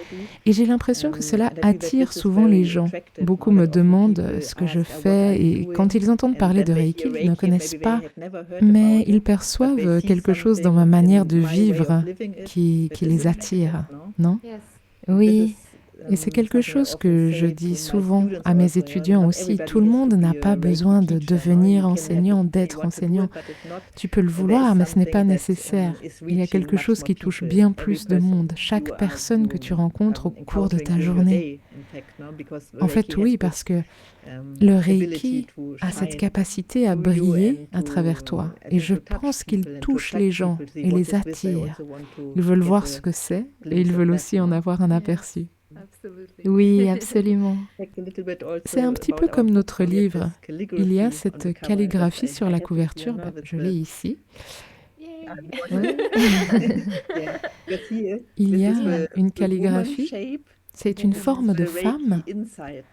Et j'ai l'impression que cela attire souvent les gens. Beaucoup me demandent ce que je fais et quand ils entendent parler de Reiki, ils ne connaissent pas, mais ils perçoivent quelque chose dans ma manière de vivre qui les attire, non? Oui. Et c'est quelque chose que je dis souvent à mes étudiants aussi. Tout le monde n'a pas besoin de devenir enseignant, d'être enseignant. Tu peux le vouloir, mais ce n'est pas nécessaire. Il y a quelque chose qui touche bien plus de monde. Chaque personne que tu rencontres au cours de ta journée. En fait, oui, parce que le Reiki a cette capacité à briller à travers toi. Et je pense qu'il touche les gens et les attire. Ils veulent voir ce que c'est et ils veulent aussi en avoir un aperçu. Oui, absolument. C'est un petit peu comme notre livre. Il y a cette calligraphie sur la couverture, je l'ai ici. Il y a une calligraphie. C'est une forme de femme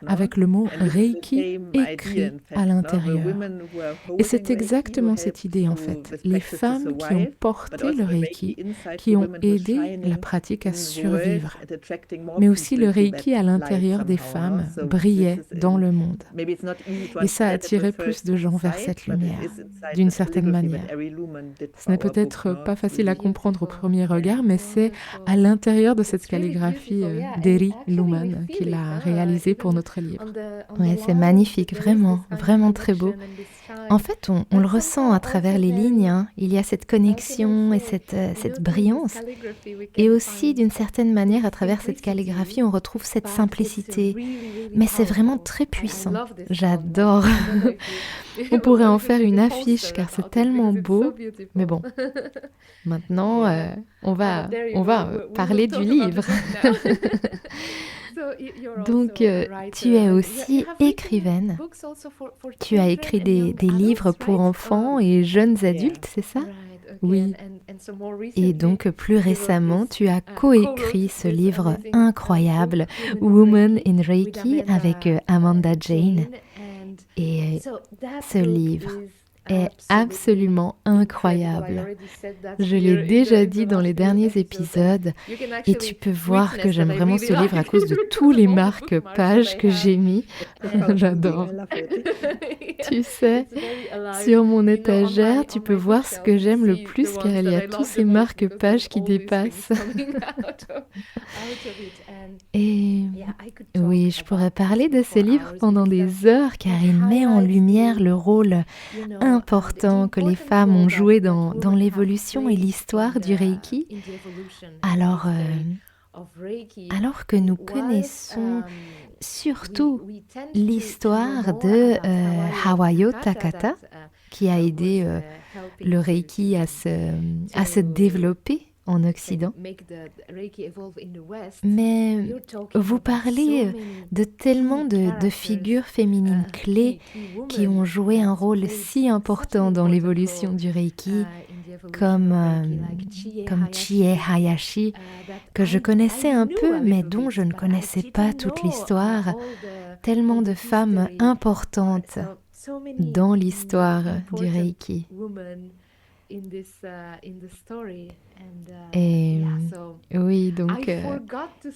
avec le mot Reiki écrit à l'intérieur. Et c'est exactement cette idée en fait. Les femmes qui ont porté le Reiki, qui ont aidé la pratique à survivre. Mais aussi le Reiki à l'intérieur des femmes brillait dans le monde. Et ça attirait plus de gens vers cette lumière, d'une certaine manière. Ce n'est peut-être pas facile à comprendre au premier regard, mais c'est à l'intérieur de cette calligraphie des Laurie Luhmann qui l'a réalisé pour notre livre. Ouais, c'est magnifique, vraiment, vraiment très beau. En fait, on le ressent à travers les lignes, hein. Il y a cette connexion et cette brillance. Et aussi, d'une certaine manière, à travers cette calligraphie, on retrouve cette simplicité. Mais c'est vraiment très puissant. J'adore. On pourrait en faire une affiche car c'est tellement beau. Mais bon, maintenant, on va parler du livre. Donc, tu es aussi écrivaine. Tu as écrit des livres pour enfants et jeunes adultes, c'est ça? Oui. Et donc, plus récemment, tu as coécrit ce livre incroyable, Woman in Reiki, avec Amanda Jane. Et ce livre est absolument incroyable. Je l'ai déjà dit dans les derniers épisodes et tu peux voir que j'aime vraiment ce livre à cause de tous les marque-pages que j'ai mis. J'adore. Tu sais, sur mon étagère, tu peux voir ce que j'aime le plus car il y a tous ces marque-pages qui dépassent. Et oui, je pourrais parler de ce livre pendant des heures car il met en lumière le rôle important que les femmes ont joué dans l'évolution et l'histoire du Reiki. Alors que nous connaissons surtout l'histoire de Hawayo Takata, qui a aidé le Reiki à se développer en Occident. Mais vous parlez de tellement de figures féminines clés qui ont joué un rôle si important dans l'évolution du Reiki, comme Chie Hayashi, que je connaissais un peu, mais dont je ne connaissais pas toute l'histoire. Tellement de femmes importantes dans l'histoire du Reiki. Et oui, donc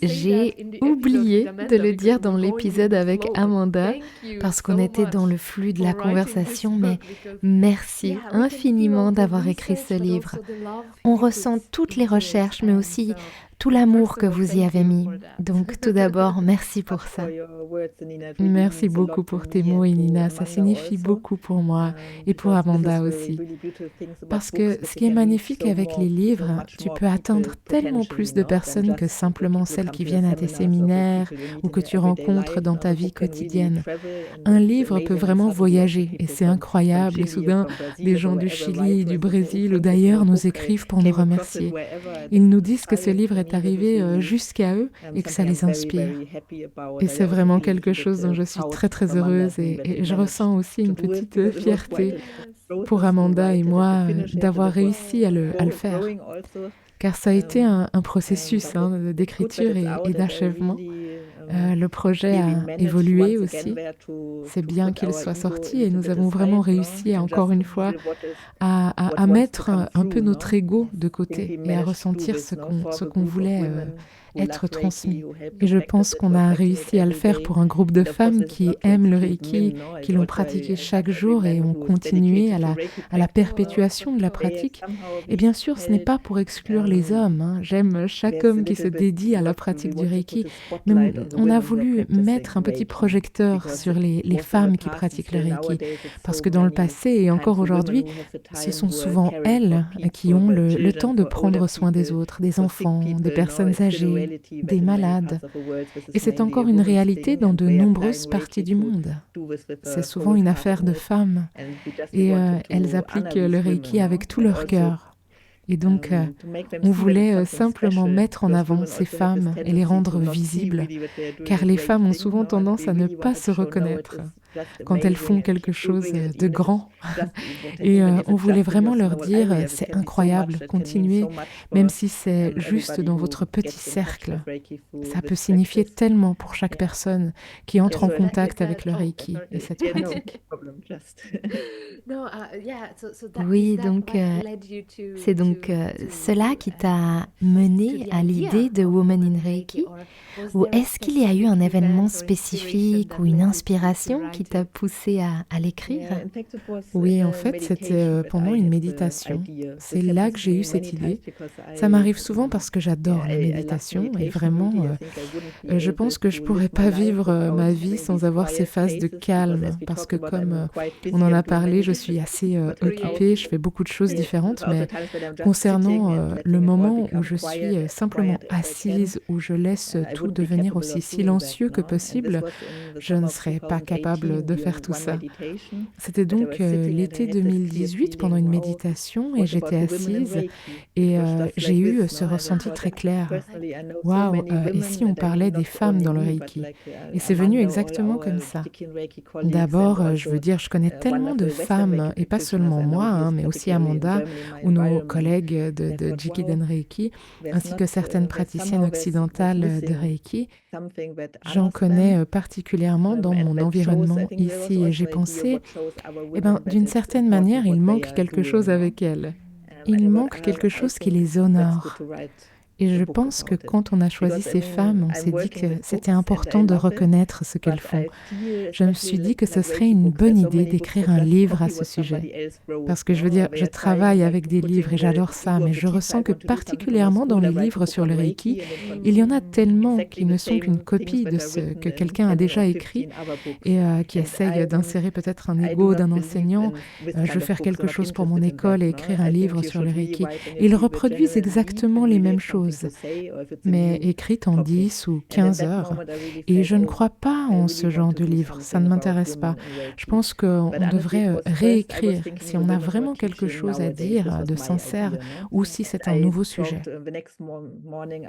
j'ai oublié de le dire dans l'épisode avec Amanda parce qu'on était dans le flux de la conversation, mais merci infiniment d'avoir écrit ce livre. On ressent toutes les recherches, mais aussi tout l'amour que vous y avez mis. Donc tout d'abord, merci pour ça. Merci beaucoup pour tes mots, Inina. Ça signifie beaucoup pour moi et pour Amanda aussi. Parce que ce qui est magnifique avec les livres, tu peux atteindre tellement plus de personnes que simplement celles qui viennent à tes séminaires ou que tu rencontres dans ta vie quotidienne. Un livre peut vraiment voyager et c'est incroyable. Et soudain, des gens du Chili, du Brésil ou d'ailleurs nous écrivent pour nous remercier. Ils nous disent que ce livre est arrivé jusqu'à eux et que ça les inspire. Et c'est vraiment quelque chose dont je suis très très heureuse et je ressens aussi une petite fierté pour Amanda et moi d'avoir réussi à le faire. Car ça a été un processus d'écriture et d'achèvement. Le projet a évolué aussi. C'est bien qu'il soit sorti et nous avons vraiment réussi, encore une fois, à mettre un peu notre ego de côté et à ressentir ce qu'on voulait être transmis. Et je pense qu'on a réussi à le faire pour un groupe de femmes qui aiment le Reiki, qui l'ont pratiqué chaque jour et ont continué à la perpétuation de la pratique. Et bien sûr, ce n'est pas pour exclure les hommes. J'aime chaque homme qui se dédie à la pratique du Reiki. Mais on a voulu mettre un petit projecteur sur les femmes qui pratiquent le Reiki. Parce que dans le passé et encore aujourd'hui, ce sont souvent elles qui ont le temps de prendre soin des autres, des enfants, des personnes âgées, des malades. Et c'est encore une réalité dans de nombreuses parties du monde. C'est souvent une affaire de femmes et elles appliquent le Reiki avec tout leur cœur. Et donc, on voulait simplement mettre en avant ces femmes et les rendre visibles, car les femmes ont souvent tendance à ne pas se reconnaître quand elles font quelque chose de grand. Et on voulait vraiment leur dire, c'est incroyable, continuez, même si c'est juste dans votre petit cercle. Ça peut signifier tellement pour chaque personne qui entre en contact avec le Reiki et cette pratique. Oui, donc c'est donc cela qui t'a mené à l'idée de Woman in Reiki, ou est-ce qu'il y a eu un événement spécifique ou une inspiration qui qui t'a poussé à l'écrire? Oui, en fait, c'était pendant une méditation. C'est là que j'ai eu cette idée. Ça m'arrive souvent parce que j'adore la méditation et vraiment, je pense que je pourrais pas vivre ma vie sans avoir ces phases de calme parce que comme on en a parlé, je suis assez occupée, je fais beaucoup de choses différentes, mais concernant le moment où je suis simplement assise, où je laisse tout devenir aussi silencieux que possible, je ne serais pas capable de faire tout ça. C'était donc l'été 2018 pendant une méditation et j'étais assise et j'ai eu ce ressenti très clair. Waouh, et si on parlait des femmes dans le Reiki? Et c'est venu exactement comme ça. D'abord, je veux dire, je connais tellement de femmes, et pas seulement moi, hein, mais aussi Amanda ou nos collègues de Jikiden Reiki, ainsi que certaines praticiennes occidentales de Reiki. J'en connais particulièrement dans mon environnement ici et j'ai pensé, eh ben, d'une certaine manière, il manque quelque chose avec elles. Il manque quelque chose qui les honore. Et je pense que quand on a choisi ces femmes, on s'est dit que c'était important de reconnaître ce qu'elles font. Je me suis dit que ce serait une bonne idée d'écrire un livre à ce sujet. Parce que je veux dire, je travaille avec des livres et j'adore ça, mais je ressens que particulièrement dans les livres sur le Reiki, il y en a tellement qui ne sont qu'une copie de ce que quelqu'un a déjà écrit et qui essaye d'insérer peut-être un ego d'un enseignant. Je veux faire quelque chose pour mon école et écrire un livre sur le Reiki. Et ils reproduisent exactement les mêmes choses, mais écrites en 10 ou 15 heures. Et je ne crois pas en ce genre de livre, ça ne m'intéresse pas. Je pense qu'on devrait réécrire si on a vraiment quelque chose à dire de sincère ou si c'est un nouveau sujet.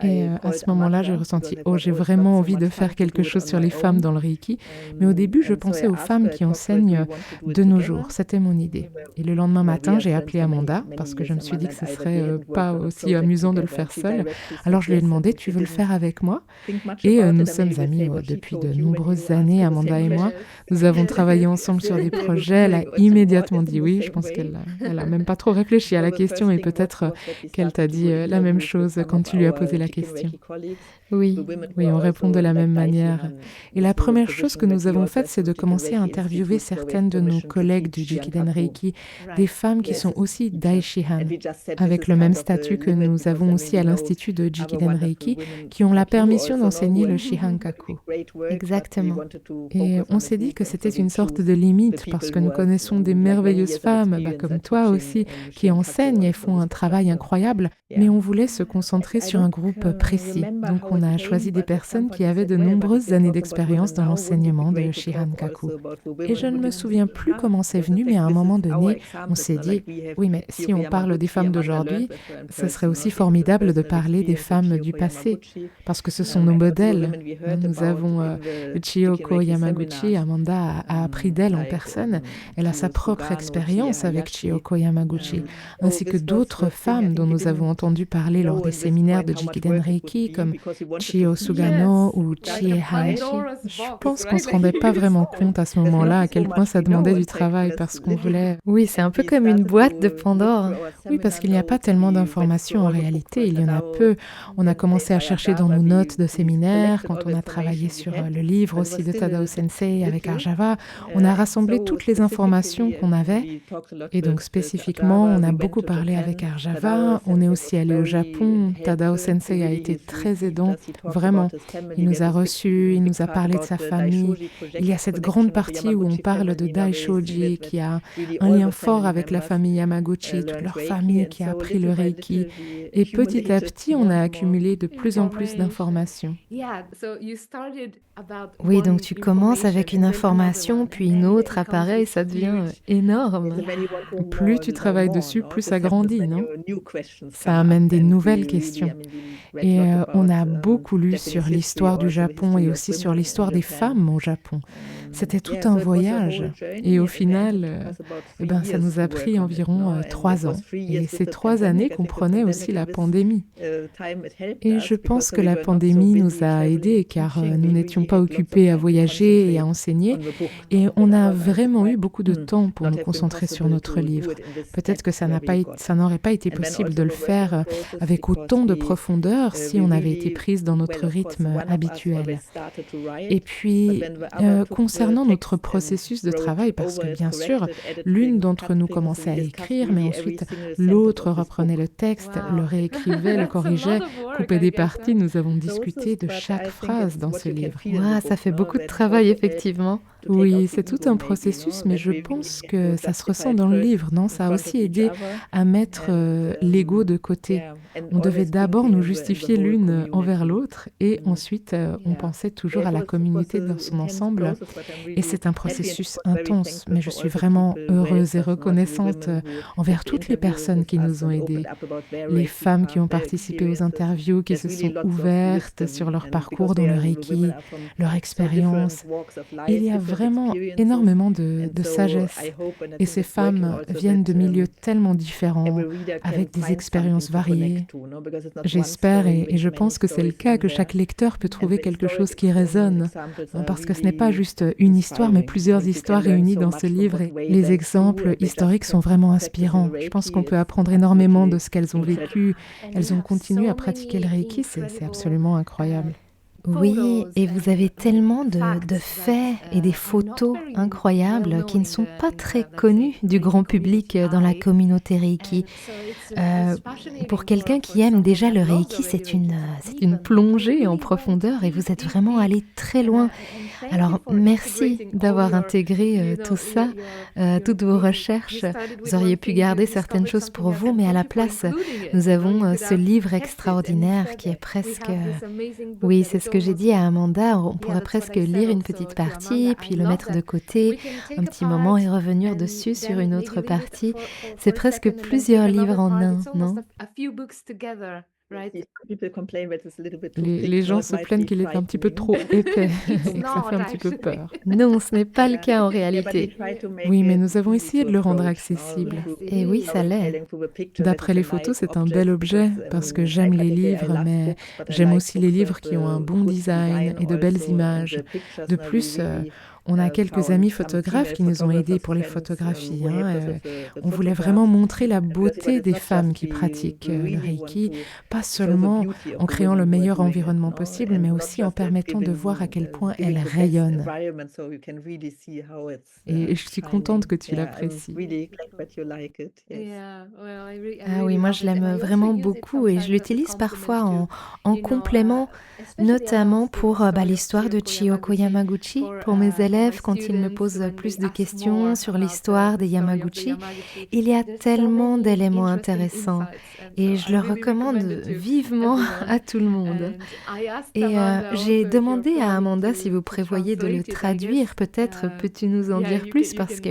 Et à ce moment-là, j'ai ressenti, oh, j'ai vraiment envie de faire quelque chose sur les femmes dans le Reiki. Mais au début, je pensais aux femmes qui enseignent de nos jours. C'était mon idée. Et le lendemain matin, j'ai appelé Amanda parce que je me suis dit que ce serait pas aussi amusant de le faire seule. Alors je lui ai demandé, tu veux le faire avec moi? Et nous sommes amis depuis de nombreuses années, Amanda et moi. Nous avons travaillé ensemble sur des projets. Elle a immédiatement dit oui. Je pense qu'elle a même pas trop réfléchi à la question et peut-être qu'elle t'a dit la même chose quand tu lui as posé la question. Oui, on répond de la même manière. Et la première chose que nous avons faite, c'est de commencer à interviewer certaines de nos collègues du Jikiden Reiki, des femmes qui sont aussi Daishihan, avec le même statut que nous avons aussi à l'Institut de Jikiden Reiki, qui ont la permission d'enseigner le Shihankaku. Exactement. Et on s'est dit que c'était une sorte de limite, parce que nous connaissons des merveilleuses femmes, comme toi aussi, qui enseignent et font un travail incroyable, mais on voulait se concentrer sur un groupe précis. Donc on a choisi des personnes qui avaient de nombreuses années d'expérience dans l'enseignement de Shihankaku. Et je ne me souviens plus comment c'est venu, mais à un moment donné, on s'est dit, oui, mais si on parle des femmes d'aujourd'hui, ce serait aussi formidable de parler des femmes du passé, parce que ce sont nos modèles. Nous avons Chiyoko Yamaguchi, Amanda a appris d'elle en personne. Elle a sa propre expérience avec Chiyoko Yamaguchi, ainsi que d'autres femmes dont nous avons entendu parler lors des séminaires de Jikiden Reiki, comme Chio Sugano ou Chie Hayashi. Je pense qu'on ne se rendait pas vraiment compte à ce moment-là à quel point ça demandait du travail parce qu'on voulait... Oui, c'est un peu comme une boîte de Pandore. Oui, parce qu'il n'y a pas tellement d'informations en réalité, il y en a peu. On a commencé à chercher dans nos notes de séminaires, quand on a travaillé sur le livre aussi de Tadao Sensei avec Arjava, on a rassemblé toutes les informations qu'on avait. Et donc spécifiquement, on a beaucoup parlé avec Arjava, on est aussi allé au Japon, Tadao Sensei a été très aidant, vraiment. Il nous a reçus, il nous a parlé de sa famille. Il y a cette grande partie où on parle de Daishoji, qui a un lien fort avec la famille Yamaguchi, toute leur famille qui a appris le Reiki. Et petit à petit, on a accumulé de plus en plus d'informations. Oui, donc tu commences avec une information, puis une autre apparaît et ça devient énorme. Plus tu travailles dessus, plus ça grandit, non? Ça amène des nouvelles questions. Et on a beaucoup lu sur l'histoire du Japon et aussi sur l'histoire des femmes au Japon. C'était tout un voyage. Et au final, ça nous a pris environ 3 ans. Et ces 3 années comprenaient aussi la pandémie. Et je pense que la pandémie nous a aidés car nous n'étions pas occupés à voyager et à enseigner. Et on a vraiment eu beaucoup de temps pour nous concentrer sur notre livre. Peut-être que ça n'aurait pas été possible de le faire avec autant de profondeur si on avait été pris prise dans notre rythme habituel. Et puis, concernant notre processus de travail, parce que bien sûr, l'une d'entre nous commençait à écrire, mais ensuite l'autre reprenait le texte, le réécrivait, le corrigeait, coupait des parties. Nous avons discuté de chaque phrase dans ce livre. Waouh, ça fait beaucoup de travail, effectivement. Oui, c'est tout un processus, mais je pense que ça se ressent dans le livre, non? Ça a aussi aidé à mettre l'ego de côté. On devait d'abord nous justifier l'une envers l'autre et ensuite on pensait toujours à la communauté dans son ensemble. Et c'est un processus intense, mais je suis vraiment heureuse et reconnaissante envers toutes les personnes qui nous ont aidés. Les femmes qui ont participé aux interviews, qui se sont ouvertes sur leur parcours dans le Reiki, leur expérience. Il y a vraiment énormément de sagesse. Et ces femmes viennent de milieux tellement différents, avec des expériences variées. J'espère et je pense que c'est le cas, que chaque lecteur peut trouver quelque chose qui résonne, parce que ce n'est pas juste une histoire, mais plusieurs histoires réunies dans ce livre. Et les exemples historiques sont vraiment inspirants. Je pense qu'on peut apprendre énormément de ce qu'elles ont vécu. Elles ont continué à pratiquer le Reiki, c'est absolument incroyable. Oui, et vous avez tellement de faits et des photos incroyables qui ne sont pas très connus du grand public dans la communauté Reiki. Euh, pour quelqu'un qui aime déjà le Reiki, c'est une plongée en profondeur et vous êtes vraiment allé très loin. Alors, merci d'avoir intégré tout ça, toutes vos recherches. Vous auriez pu garder certaines choses pour vous, mais à la place, nous avons ce livre extraordinaire qui est presque... oui, c'est ce que j'ai dit à Amanda, on pourrait presque lire une petite partie, puis le mettre de côté, un petit moment et revenir dessus sur une autre partie. C'est presque plusieurs livres en un, non? Les gens se plaignent qu'il est un petit peu trop épais et que ça fait un petit peu peur. Non, ce n'est pas le cas en réalité. Oui, mais nous avons essayé de le rendre accessible. Et oui, ça l'est. D'après les photos, c'est un bel objet parce que j'aime les livres, mais j'aime aussi les livres qui ont un bon design et de belles images. De plus, on a quelques amis photographes qui nous ont aidés pour les photographies. On voulait vraiment montrer la beauté des femmes qui pratiquent le Reiki, pas seulement en créant le meilleur environnement possible, mais aussi en permettant de voir à quel point elles rayonnent. Et je suis contente que tu l'apprécies. Ah oui, moi je l'aime vraiment beaucoup et je l'utilise parfois en complément, notamment pour l'histoire de Chiyoko Yamaguchi, pour mes élèves quand ils me posent plus de questions sur l'histoire des Yamaguchi. Il y a tellement d'éléments intéressants et je le recommande vivement à tout le monde. Et j'ai demandé à Amanda si vous prévoyez de le traduire. Peut-être peux-tu nous en dire plus parce que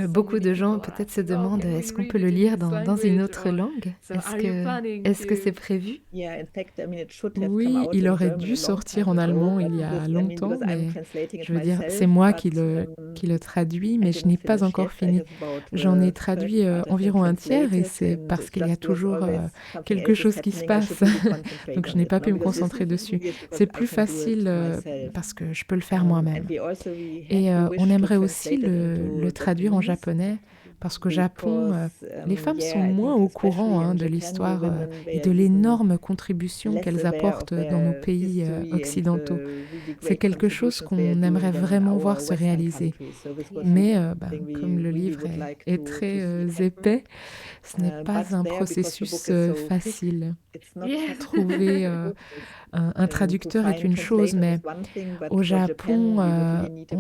beaucoup de gens peut-être se demandent est-ce qu'on peut le lire dans une autre langue? Est-ce que c'est prévu? Oui, il aurait dû sortir en allemand il y a longtemps, mais je veux dire, c'est moi qui le traduis, mais je n'ai pas encore fini. J'en ai traduit environ un tiers et c'est parce qu'il y a toujours quelque chose qui se passe. Donc je n'ai pas pu me concentrer dessus. C'est plus facile parce que je peux le faire moi-même. Et on aimerait aussi le traduire en japonais. Parce qu'au Japon, les femmes sont moins au courant de l'histoire et de l'énorme contribution qu'elles apportent dans nos pays occidentaux. C'est quelque chose qu'on aimerait vraiment voir se réaliser. Mais comme le livre est très épais, ce n'est pas un processus facile. Trouver un traducteur est une chose, mais au Japon,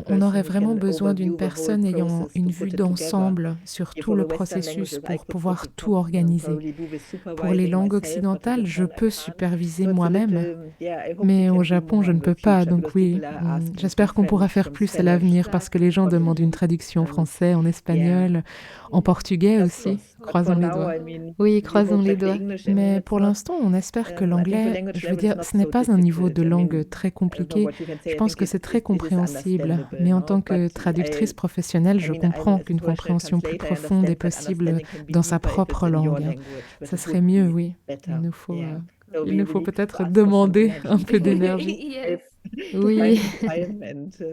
on aurait vraiment besoin d'une personne ayant une vue d'ensemble sur tout le processus pour pouvoir tout organiser. Pour les langues occidentales, je peux superviser moi-même, mais au Japon, je ne peux pas. Donc oui, j'espère qu'on pourra faire plus à l'avenir parce que les gens demandent une traduction en français, en espagnol, en portugais aussi. Croisons les doigts. Oui, croisons les doigts. Mais pour l'instant, on espère que l'anglais, je veux dire, ce n'est pas un niveau de langue très compliqué. Je pense que c'est très compréhensible. Mais en tant que traductrice professionnelle, je comprends qu'une compréhension plus profonde est possible dans sa propre langue. Ça serait mieux, oui. Il nous faut peut-être demander un peu d'énergie. Oui,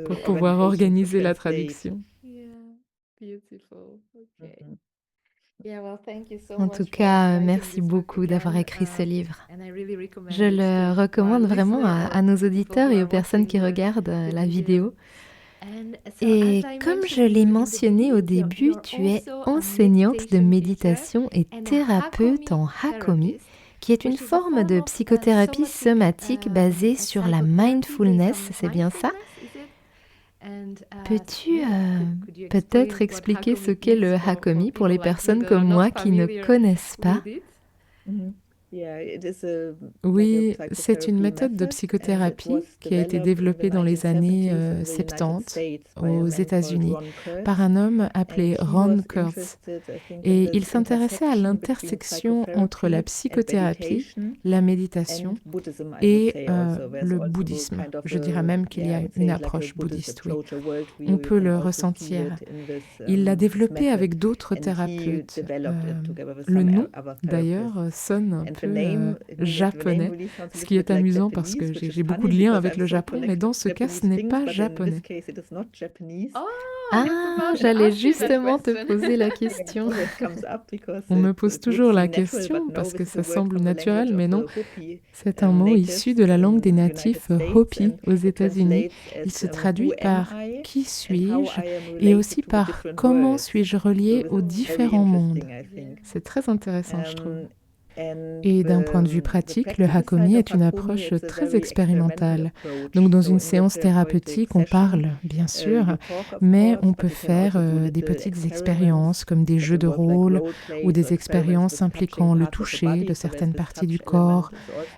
pour pouvoir organiser la traduction. En tout cas, merci beaucoup d'avoir écrit ce livre. Je le recommande vraiment à nos auditeurs et aux personnes qui regardent la vidéo. Et comme je l'ai mentionné au début, tu es enseignante de méditation et thérapeute en Hakomi, qui est une forme de psychothérapie somatique basée sur la mindfulness, c'est bien ça? Peux-tu peut-être expliquer ce qu'est le Hakomi pour les personnes comme moi qui ne connaissent pas? Oui, c'est une méthode de psychothérapie qui a été développée dans les années 70 aux États-Unis par un homme appelé Ron Kurtz. Et il s'intéressait à l'intersection entre la psychothérapie, la méditation et le bouddhisme. Je dirais même qu'il y a une approche bouddhiste, oui. On peut le ressentir. Il l'a développé avec d'autres thérapeutes. Le nom, d'ailleurs, sonne un peu japonais, ce qui est amusant parce que j'ai beaucoup de liens avec le Japon, mais dans ce cas, ce n'est pas japonais. Ah, j'allais justement te poser la question. On me pose toujours la question parce que ça semble naturel, mais non. C'est un mot issu de la langue des natifs Hopi aux États-Unis. Il se traduit par « qui suis-je » et aussi par « comment suis-je relié aux différents mondes ». C'est très intéressant, je trouve. Et d'un point de vue pratique, le Hakomi est une approche très expérimentale. Donc dans une séance thérapeutique, on parle, bien sûr, mais on peut faire des petites expériences comme des jeux de rôle ou des expériences impliquant le toucher de certaines parties du corps.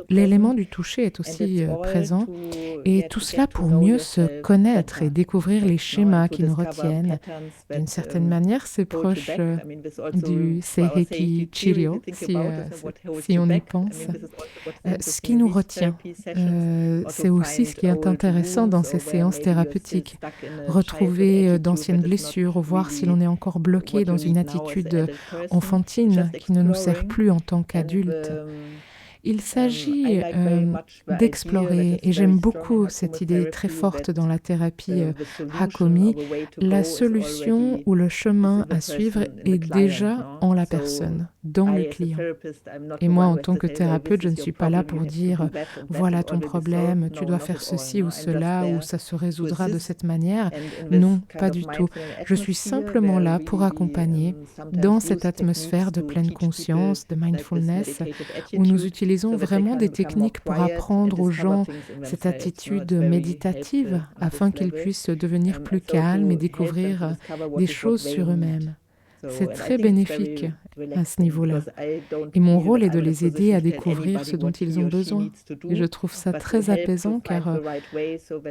L'élément du toucher est aussi présent et tout cela pour mieux se connaître et découvrir les schémas qui nous retiennent. D'une certaine manière, c'est proche du Seiheki Chiryo, si on y pense. Ce qui nous retient, c'est aussi ce qui est intéressant dans ces séances thérapeutiques. Retrouver d'anciennes blessures, voir si l'on est encore bloqué dans une attitude enfantine qui ne nous sert plus en tant qu'adulte. Il s'agit d'explorer, et j'aime beaucoup cette idée très forte dans la thérapie Hakomi, la solution ou le chemin à suivre est déjà en la personne, dans le client. Et moi, en tant que thérapeute, je ne suis pas là pour dire « voilà ton problème, tu dois faire ceci ou cela, ou ça se résoudra de cette manière ». Non, pas du tout. Je suis simplement là pour accompagner dans cette atmosphère de pleine conscience, de mindfulness, où nous utilisons vraiment des techniques pour apprendre aux gens cette attitude méditative afin qu'ils puissent devenir plus calmes et découvrir des choses sur eux-mêmes. C'est très bénéfique à ce niveau-là. Et mon rôle est de les aider à découvrir ce dont ils ont besoin. Et je trouve ça très apaisant car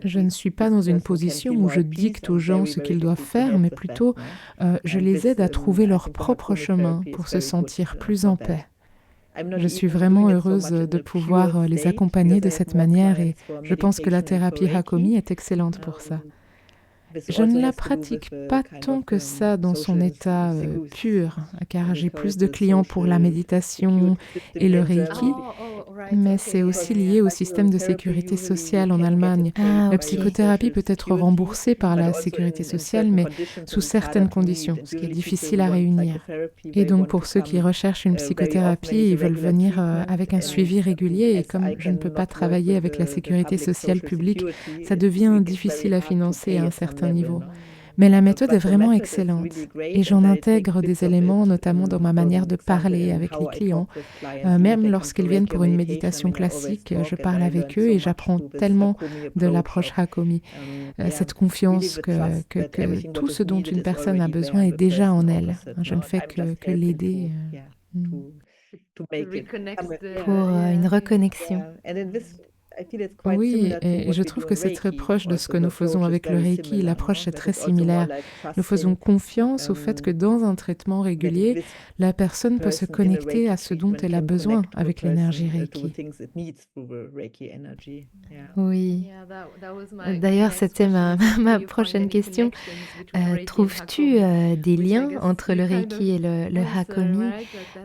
je ne suis pas dans une position où je dicte aux gens ce qu'ils doivent faire, mais plutôt je les aide à trouver leur propre chemin pour se sentir plus en paix. Je suis vraiment heureuse de pouvoir les accompagner de cette manière et je pense que la thérapie Hakomi est excellente pour ça. Je ne la pratique pas tant que ça dans son état pur, car j'ai plus de clients pour la méditation et le Reiki, mais c'est aussi lié au système de sécurité sociale en Allemagne. La psychothérapie peut être remboursée par la sécurité sociale, mais sous certaines conditions, ce qui est difficile à réunir. Et donc pour ceux qui recherchent une psychothérapie, ils veulent venir avec un suivi régulier, et comme je ne peux pas travailler avec la sécurité sociale publique, ça devient difficile à financer à un certain niveau. Mais la méthode est vraiment excellente et j'en intègre des éléments, notamment dans ma manière de parler avec les clients. Même lorsqu'ils viennent pour une méditation classique, je parle avec eux et j'apprends tellement de l'approche Hakomi. Cette confiance que tout ce dont une personne a besoin est déjà en elle. Je ne fais que l'aider pour une reconnexion. Oui, et je trouve que c'est très proche de ce que nous faisons avec le Reiki. L'approche est très similaire. Nous faisons confiance au fait que dans un traitement régulier, la personne peut se connecter à ce dont elle a besoin avec l'énergie Reiki. Oui. D'ailleurs, c'était ma prochaine question. Trouves-tu des liens entre le Reiki et le Hakomi?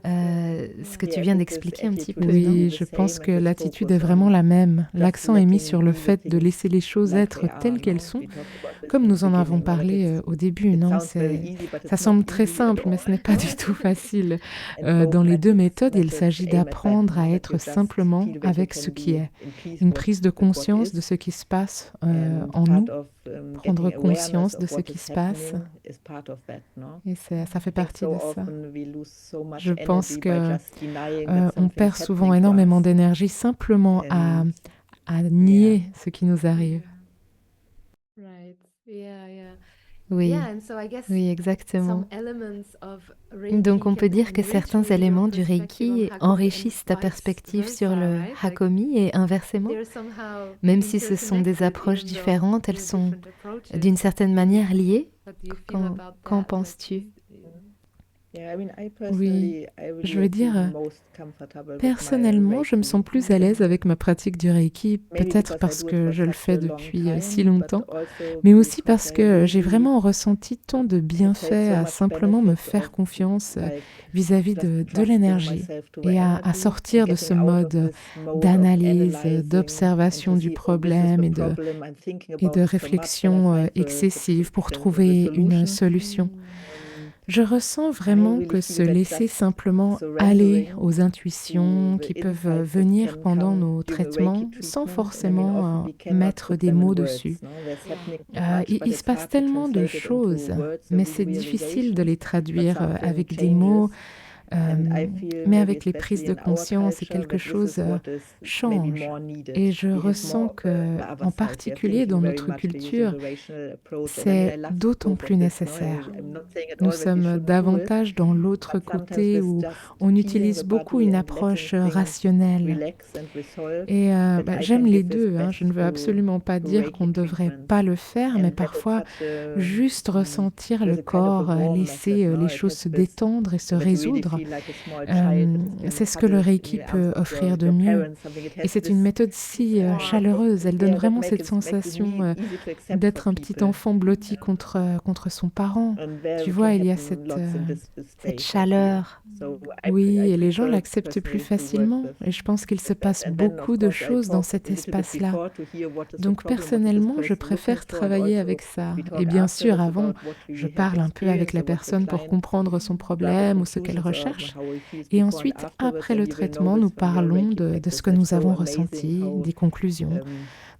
Ce que tu viens d'expliquer un petit peu. Oui, je pense que l'attitude est vraiment la même. calme. L'accent est mis sur le fait de laisser les choses être telles qu'elles sont, comme nous en avons parlé au début, non? Ça semble très simple, mais ce n'est pas du tout facile. Dans les deux méthodes, il s'agit d'apprendre à être simplement avec ce qui est. Une prise de conscience de ce qui se passe en nous, prendre conscience de ce qui se passe, et ça fait partie de ça. Je pense que on perd souvent énormément d'énergie simplement à nier ce qui nous arrive. Oui, oui, exactement. Donc on peut dire que certains éléments du Reiki enrichissent ta perspective sur le Hakomi et inversement. Même si ce sont des approches différentes, elles sont d'une certaine manière liées. Qu'en penses-tu? Oui, je veux dire, personnellement, je me sens plus à l'aise avec ma pratique du Reiki, peut-être parce que je le fais depuis si longtemps, mais aussi parce que j'ai vraiment ressenti tant de bienfaits à simplement me faire confiance vis-à-vis de l'énergie et à sortir de ce mode d'analyse, d'observation du problème et de réflexion excessive pour trouver une solution. Je ressens vraiment que se laisser simplement aller aux intuitions qui peuvent venir pendant nos traitements sans forcément mettre des mots dessus. Il se passe tellement de choses, mais c'est difficile de les traduire avec des mots. Mais avec les prises de conscience, quelque chose change. Et je ressens que, en particulier dans notre culture, c'est d'autant plus nécessaire. Nous sommes davantage dans l'autre côté où on utilise beaucoup une approche rationnelle. Et j'aime les deux, hein. Je ne veux absolument pas dire qu'on ne devrait pas le faire, mais parfois juste ressentir le corps, laisser les choses se détendre et se résoudre. C'est ce que le Reiki peut offrir de mieux. Et c'est une méthode si chaleureuse. Elle donne vraiment cette sensation d'être un petit enfant blotti contre son parent. Tu vois, il y a cette chaleur. Oui, et les gens l'acceptent plus facilement. Et je pense qu'il se passe beaucoup de choses dans cet espace-là. Donc personnellement, je préfère travailler avec ça. Et bien sûr, avant, je parle un peu avec la personne pour comprendre son problème ou ce qu'elle recherche. Et ensuite, après le traitement, nous parlons de ce que nous avons ressenti, des conclusions,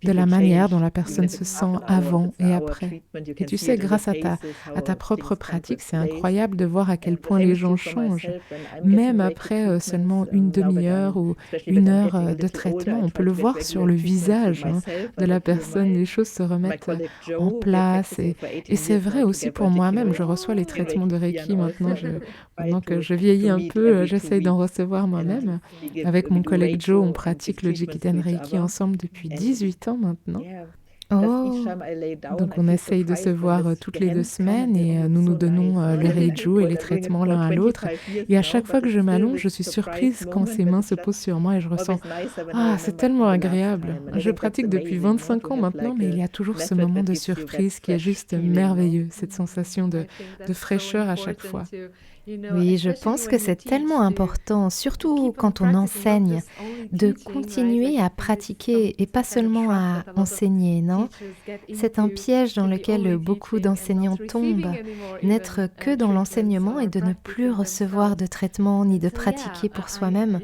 de la manière dont la personne se sent avant et après. Et tu sais, grâce à ta propre pratique, c'est incroyable de voir à quel point les gens changent. Même après seulement une demi-heure ou une heure de traitement, on peut le voir sur le visage de la personne. Les choses se remettent en place. Et c'est vrai aussi pour moi-même. Je reçois les traitements de Reiki maintenant. Maintenant que je vieillis un peu, j'essaye d'en recevoir moi-même. Avec mon collègue Joe, on pratique le Jikiden Reiki ensemble depuis 18 ans maintenant. Oh, donc on essaye de se voir toutes les 2 semaines et nous nous donnons le Reiju et les traitements l'un à l'autre. Et à chaque fois que je m'allonge, je suis surprise quand ses mains se posent sur moi et je ressens «Ah, c'est tellement agréable». Je pratique depuis 25 ans maintenant, mais il y a toujours ce moment de surprise qui est juste merveilleux, cette sensation de fraîcheur à chaque fois. Oui, je pense que c'est tellement important, surtout quand on enseigne, de continuer à pratiquer et pas seulement à enseigner, non? C'est un piège dans lequel beaucoup d'enseignants tombent, n'être que dans l'enseignement et de ne plus recevoir de traitement ni de pratiquer pour soi-même.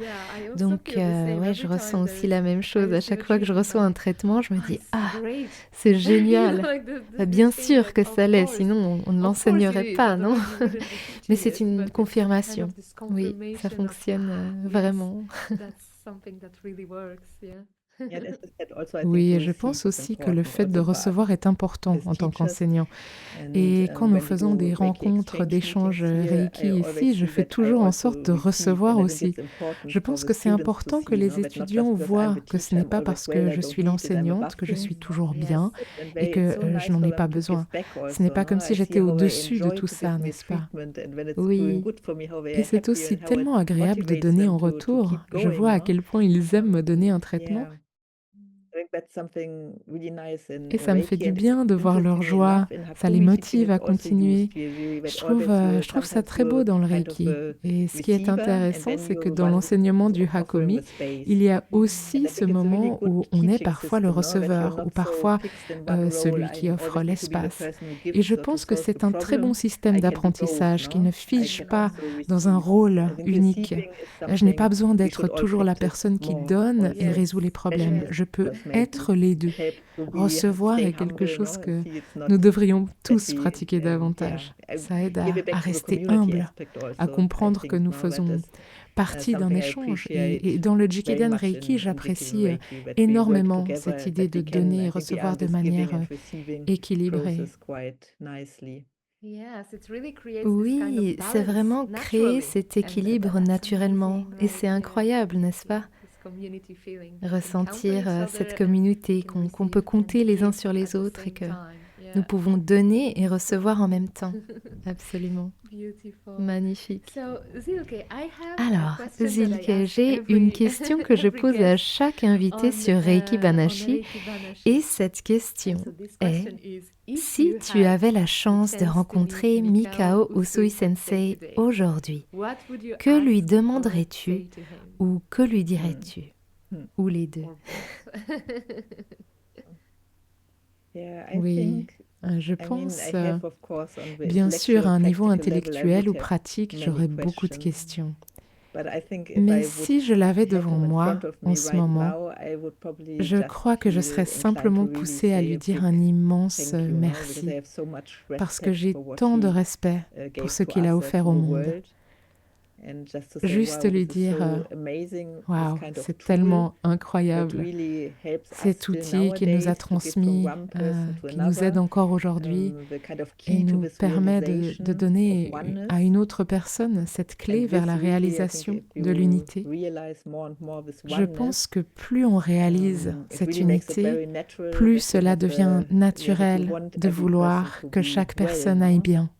Donc, ouais, je ressens aussi la même chose. À chaque fois que je reçois un traitement, je me dis, ah, c'est génial. Bien sûr que ça l'est, sinon on ne l'enseignerait pas, non? Mais c'est une confirmation. Oui, ça fonctionne vraiment. Oui, et je pense aussi que le fait de recevoir est important en tant qu'enseignant. Et quand nous faisons des rencontres d'échanges Reiki ici, je fais toujours en sorte de recevoir aussi. Je pense que c'est important que les étudiants voient que ce n'est pas parce que je suis l'enseignante que je suis toujours bien et que je n'en ai pas besoin. Ce n'est pas comme si j'étais au-dessus de tout ça, n'est-ce pas? Oui. Et c'est aussi tellement agréable de donner en retour. Je vois à quel point ils aiment me donner un traitement. Et ça me fait du bien de voir leur joie, ça les motive à continuer. Je trouve ça très beau dans le Reiki. Et ce qui est intéressant, c'est que dans l'enseignement du Hakomi, il y a aussi ce moment où on est parfois le receveur ou parfois celui qui offre l'espace. Et je pense que c'est un très bon système d'apprentissage qui ne fige pas dans un rôle unique. Je n'ai pas besoin d'être toujours la personne qui donne et résout les problèmes. Je peux être les deux. Recevoir est quelque chose que nous devrions tous pratiquer davantage. Ça aide à rester humble, à comprendre que nous faisons partie d'un échange. Et dans le Jikiden Reiki, j'apprécie énormément cette idée de donner et recevoir de manière équilibrée. Oui, c'est vraiment créer cet équilibre naturellement. Et c'est incroyable, n'est-ce pas? Ressentir cette communauté, qu'on peut compter les uns sur les autres et que nous pouvons donner et recevoir en même temps. Absolument. Magnifique. Alors, Zilke, j'ai une question que je pose à chaque invité sur Reiki Banashi. Et cette question est, si tu avais la chance de rencontrer Mikao Usui Sensei aujourd'hui, que lui demanderais-tu ou que lui dirais-tu? Ou les deux? Oui, je pense, bien sûr, à un niveau intellectuel ou pratique, j'aurais beaucoup de questions. Mais si je l'avais devant moi en ce moment, je crois que je serais simplement poussée à lui dire un immense merci, parce que j'ai tant de respect pour ce qu'il a offert au monde. Juste lui dire waouh, c'est tellement incroyable cet outil qu'il nous a transmis, qui nous aide encore aujourd'hui et nous permet de donner à une autre personne cette clé vers la réalisation de l'unité. Je pense que plus on réalise cette unité, plus cela devient naturel de vouloir que chaque personne aille bien.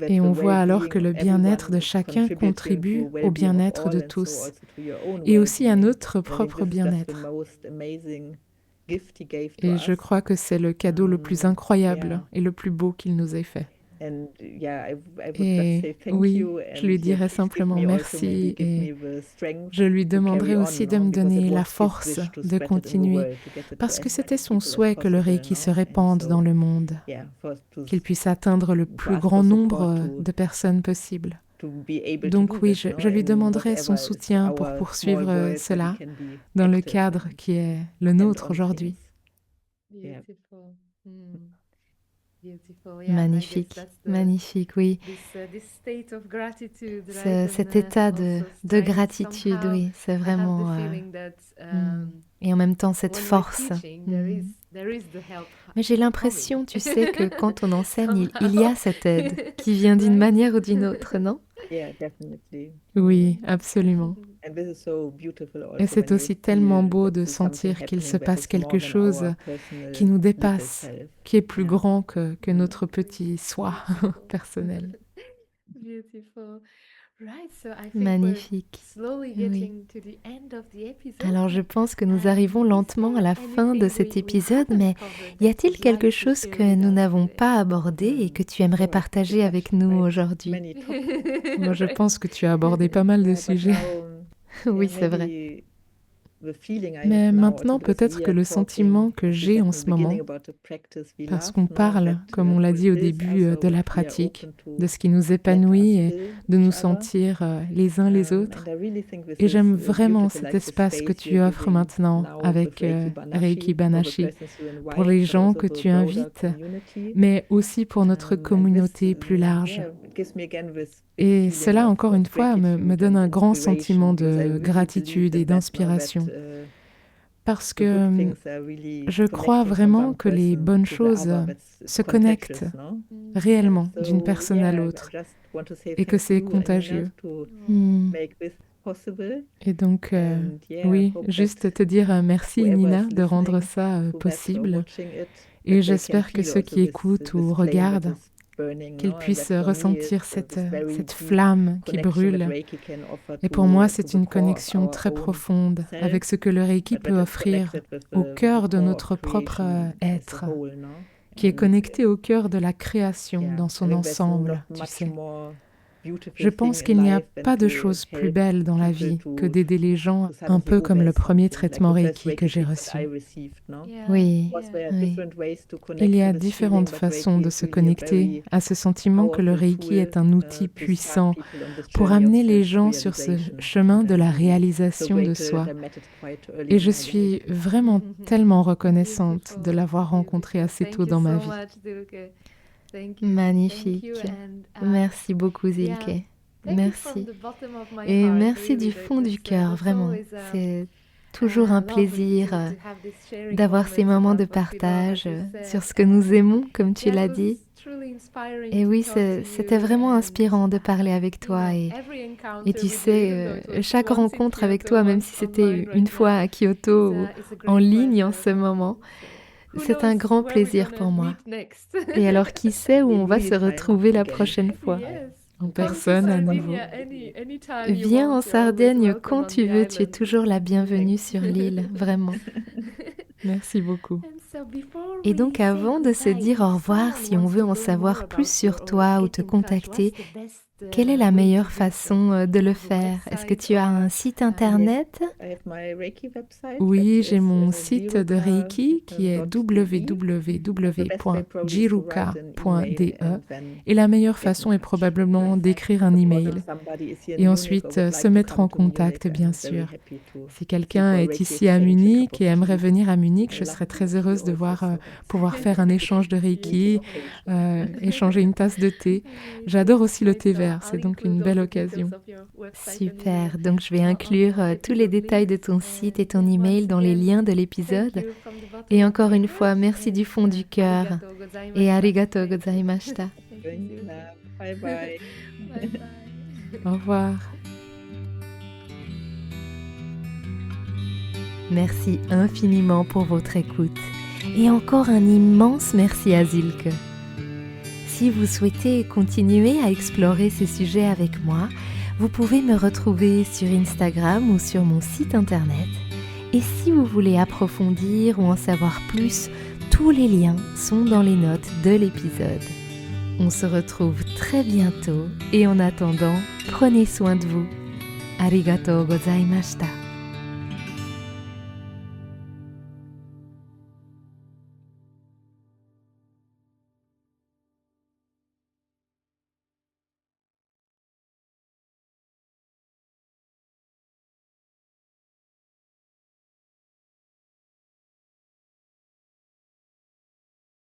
Et on voit alors que le bien-être de chacun contribue au bien-être de tous et aussi à notre propre bien-être. Et je crois que c'est le cadeau le plus incroyable et le plus beau qu'il nous ait fait. Et oui, je lui dirais simplement merci et je lui demanderais aussi de me donner la force de continuer parce que c'était son souhait que le Reiki se répande dans le monde, qu'il puisse atteindre le plus grand nombre de personnes possible. Donc oui, je lui demanderai son soutien pour poursuivre cela dans le cadre qui est le nôtre aujourd'hui. Magnifique, magnifique, oui. Cet état de gratitude, oui, c'est vraiment... et en même temps, cette force. Mais j'ai l'impression, tu sais, que quand on enseigne, il y a cette aide qui vient d'une manière ou d'une autre, non? Oui, absolument. Et c'est aussi tellement beau de sentir qu'il se passe quelque chose qui nous dépasse, qui est plus grand que notre petit soi personnel. Magnifique. Oui. Alors je pense que nous arrivons lentement à la fin de cet épisode, mais y a-t-il quelque chose que nous n'avons pas abordé et que tu aimerais partager avec nous aujourd'hui? Moi, je pense que tu as abordé pas mal de sujets. Oui, c'est vrai. Mais maintenant, peut-être que le sentiment que j'ai en ce moment, parce qu'on parle, comme on l'a dit au début, de la pratique, de ce qui nous épanouit et de nous sentir les uns les autres. Et j'aime vraiment cet espace que tu offres maintenant avec Reiki Banashi, pour les gens que tu invites, mais aussi pour notre communauté plus large. Et cela, encore une fois, me donne un grand sentiment de gratitude et d'inspiration. Parce que je crois vraiment que les bonnes choses se connectent réellement d'une personne à l'autre et que c'est contagieux. Et donc, oui, juste te dire merci Nina de rendre ça possible. Et j'espère que ceux qui écoutent ou regardent qu'ils puissent ressentir cette flamme qui brûle. Et pour moi, c'est une connexion très profonde avec ce que le Reiki peut offrir au cœur de notre propre être, qui est connecté au cœur de la création dans son ensemble, tu sais. Je pense qu'il n'y a pas de chose plus belle dans la vie que d'aider les gens, un peu comme le premier traitement Reiki que j'ai reçu. Oui, oui. Il y a différentes façons de se connecter à ce sentiment que le Reiki est un outil puissant pour amener les gens sur ce chemin de la réalisation de soi. Et je suis vraiment tellement reconnaissante de l'avoir rencontré assez tôt dans ma vie. Magnifique. Merci beaucoup, Silke. Merci. Et merci du fond du cœur, vraiment. C'est toujours un plaisir d'avoir ces moments de partage sur ce que nous aimons, comme tu l'as dit. Et oui, c'était vraiment inspirant de parler avec toi. Et tu sais, chaque rencontre avec toi, même si c'était une fois à Kyoto ou en ligne en ce moment, c'est un grand plaisir pour moi. Et alors, qui sait où on va se retrouver la prochaine fois? En personne à nouveau. Viens en Sardaigne quand tu veux, tu es toujours la bienvenue sur l'île, vraiment. Merci beaucoup. Et donc avant de se dire au revoir, si on veut en savoir plus sur toi ou te contacter, quelle est la meilleure façon de le faire? Est-ce que tu as un site internet? Oui, j'ai mon site de Reiki qui est www.jiruka.de et la meilleure façon est probablement d'écrire un email et ensuite se mettre en contact, bien sûr. Si quelqu'un est ici à Munich et aimerait venir à Munich, je serais très heureuse de pouvoir faire un échange de Reiki, échanger une tasse de thé. J'adore aussi le thé vert, c'est donc une belle occasion. Super, donc je vais inclure tous les détails de ton site et ton email dans les liens de l'épisode. Et encore une fois, merci du fond du cœur et arigatou gozaimashita. Bye bye. Au revoir. Merci infiniment pour votre écoute. Et encore un immense merci à Silke. Si vous souhaitez continuer à explorer ces sujets avec moi, vous pouvez me retrouver sur Instagram ou sur mon site internet. Et si vous voulez approfondir ou en savoir plus, tous les liens sont dans les notes de l'épisode. On se retrouve très bientôt et en attendant, prenez soin de vous. Arigatou gozaimashita.